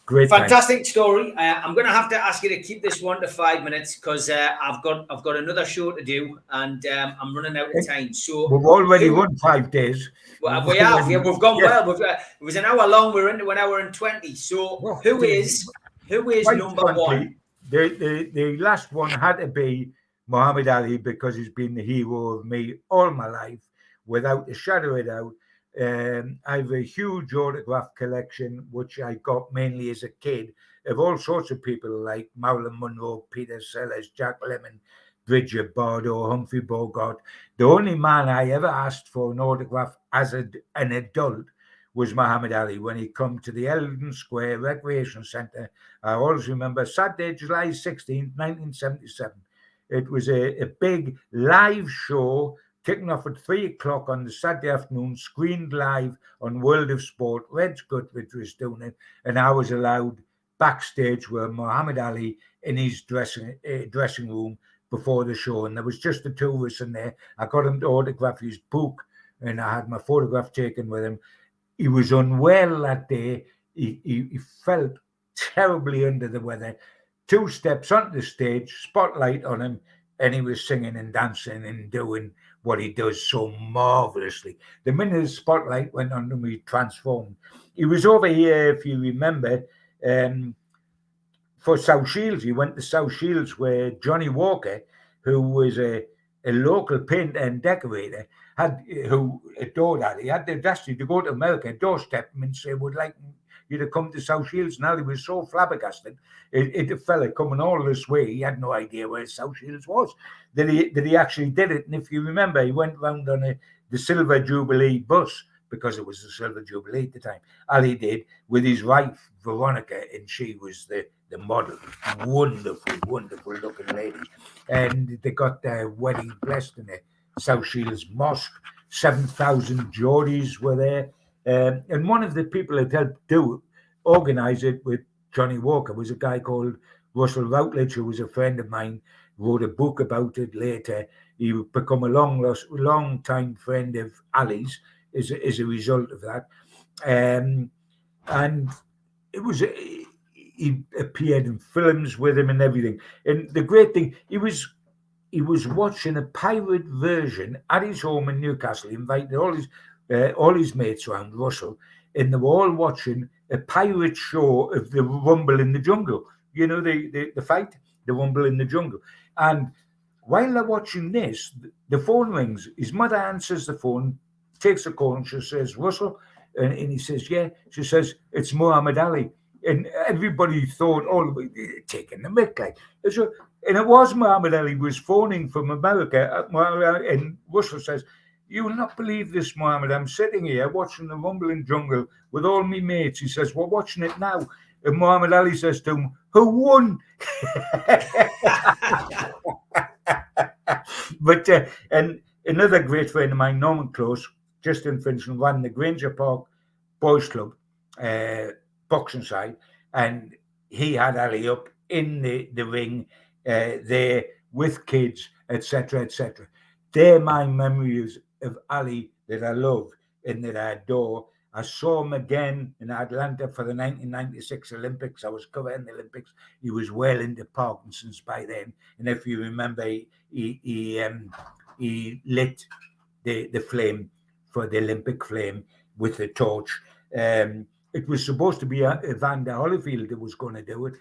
Great fantastic story. I'm going to have to ask you to keep this 1 to 5 minutes because I've got another show to do, and I'm running out of time. So we've already run 5 days. We have. Yeah, we've gone well. It was an hour long. We're into an hour and 20. So who is number one? The last one had to be Muhammad Ali, because he's been the hero of me all my life, without a shadow of a doubt. I have a huge autograph collection, which I got mainly as a kid, of all sorts of people like Marilyn Monroe, Peter Sellers, Jack Lemmon, Bridget Bardot, Humphrey Bogart. The only man I ever asked for an autograph as an adult was Muhammad Ali when he come to the Eldon Square Recreation Centre. I always remember Saturday, July 16th, 1977. It was a big live show kicking off at 3 o'clock on the Saturday afternoon, screened live on World of Sport. Reg Guthridge was doing it, and I was allowed backstage with Muhammad Ali in his dressing room before the show, and there was just the two of us in there. I got him to autograph his book, and I had my photograph taken with him. He was unwell that day. He felt terribly under the weather. 2 steps onto the stage, spotlight on him, and he was singing and dancing and doing what he does so marvelously. The minute the spotlight went on him, he transformed. He was over here, if you remember, for South Shields. He went to South Shields where Johnny Walker, who was a local painter and decorator, who adored Ali, had the audacity to go to America, doorstep him and say, would like you to come to South Shields. And Ali was so flabbergasted. A fella coming all this way, he had no idea where South Shields was, that he actually did it. And if you remember, he went round on the Silver Jubilee bus, because it was the Silver Jubilee at the time. Ali did, with his wife, Veronica, and she was the model. Wonderful looking lady. And they got their wedding blessed in the South Shields Mosque. 7,000 Geordies were there. And one of the people that helped organize it with Johnny Walker was a guy called Russell Routledge, who was a friend of mine, wrote a book about it later. He would become a long time friend of Ali's as a result of that. And it was he appeared in films with him and everything. And the great thing, he was watching a pirate version at his home in Newcastle. He invited all his mates around, Russell, and they were all watching a pirate show of the Rumble in the Jungle. You know, the fight, the Rumble in the Jungle. And while they're watching this, the phone rings. His mother answers the phone, takes the call, and she says, Russell, and he says, yeah. She says, it's Muhammad Ali. And everybody thought, oh, taking the mick, like. And it was Muhammad Ali was phoning from America. And Russell says, you will not believe this, Muhammad. I'm sitting here watching the Rumble in Jungle with all my mates. He says, we're watching it now. And Muhammad Ali says to him, who won? But and another great friend of mine, Norman Close, just in Finchland, ran the Granger Park Boys Club, boxing side, and he had Ali up in the ring there with kids, etc., etc. They're my memories of Ali that I love and that I adore. I saw him again in Atlanta for the 1996 Olympics. I was covering the Olympics. He was well into Parkinson's by then. And if you remember, he lit the flame for the Olympic flame with the torch. It was supposed to be Evander Holyfield that was going to do it,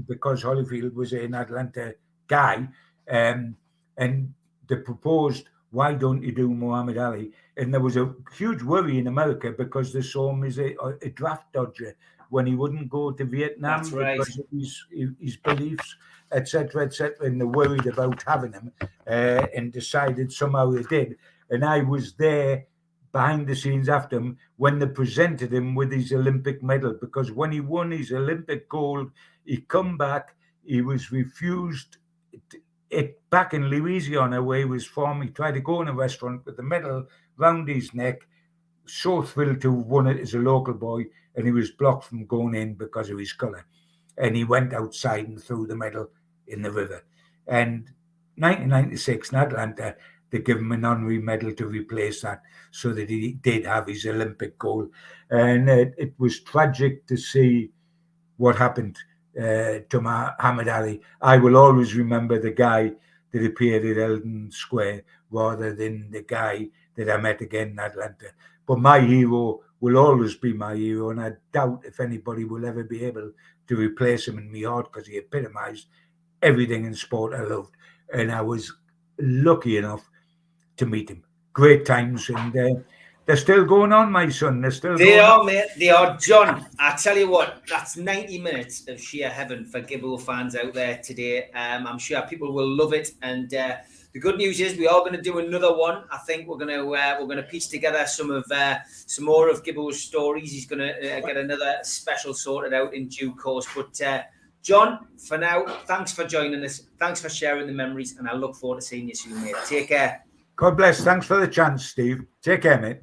because Holyfield was an Atlanta guy. And they proposed, why don't you do Muhammad Ali? And there was a huge worry in America because they saw him as a draft dodger when he wouldn't go to Vietnam. That's right. Because of his beliefs, etc., etc. And they worried about having him, and decided somehow they did. And I was there behind the scenes after him when they presented him with his Olympic medal, because when he won his Olympic gold, he come back, he was refused back in Louisiana, where he was from, he tried to go in a restaurant with the medal round his neck, so thrilled to have won it as a local boy, and he was blocked from going in because of his colour. And he went outside and threw the medal in the river. And 1996 in Atlanta, they give him an honorary medal to replace that, so that he did have his Olympic gold. And it was tragic to see what happened to Muhammad Ali. I will always remember the guy that appeared at Eldon Square rather than the guy that I met again in Atlanta. But my hero will always be my hero, and I doubt if anybody will ever be able to replace him in my heart, because he epitomised everything in sport I loved. And I was lucky enough to meet him. Great times, and they're still going on, my son. They are, mate. They are. John, I tell you what, that's 90 minutes of sheer heaven for Gibbo fans out there today. I'm sure people will love it. And the good news is we are going to do another one. I think we're going to piece together some more of Gibbo's stories. He's going to get another special sorted out in due course. But John, for now, thanks for joining us. Thanks for sharing the memories, and I look forward to seeing you soon, mate. Take care. God bless. Thanks for the chance, Steve. Take care, mate.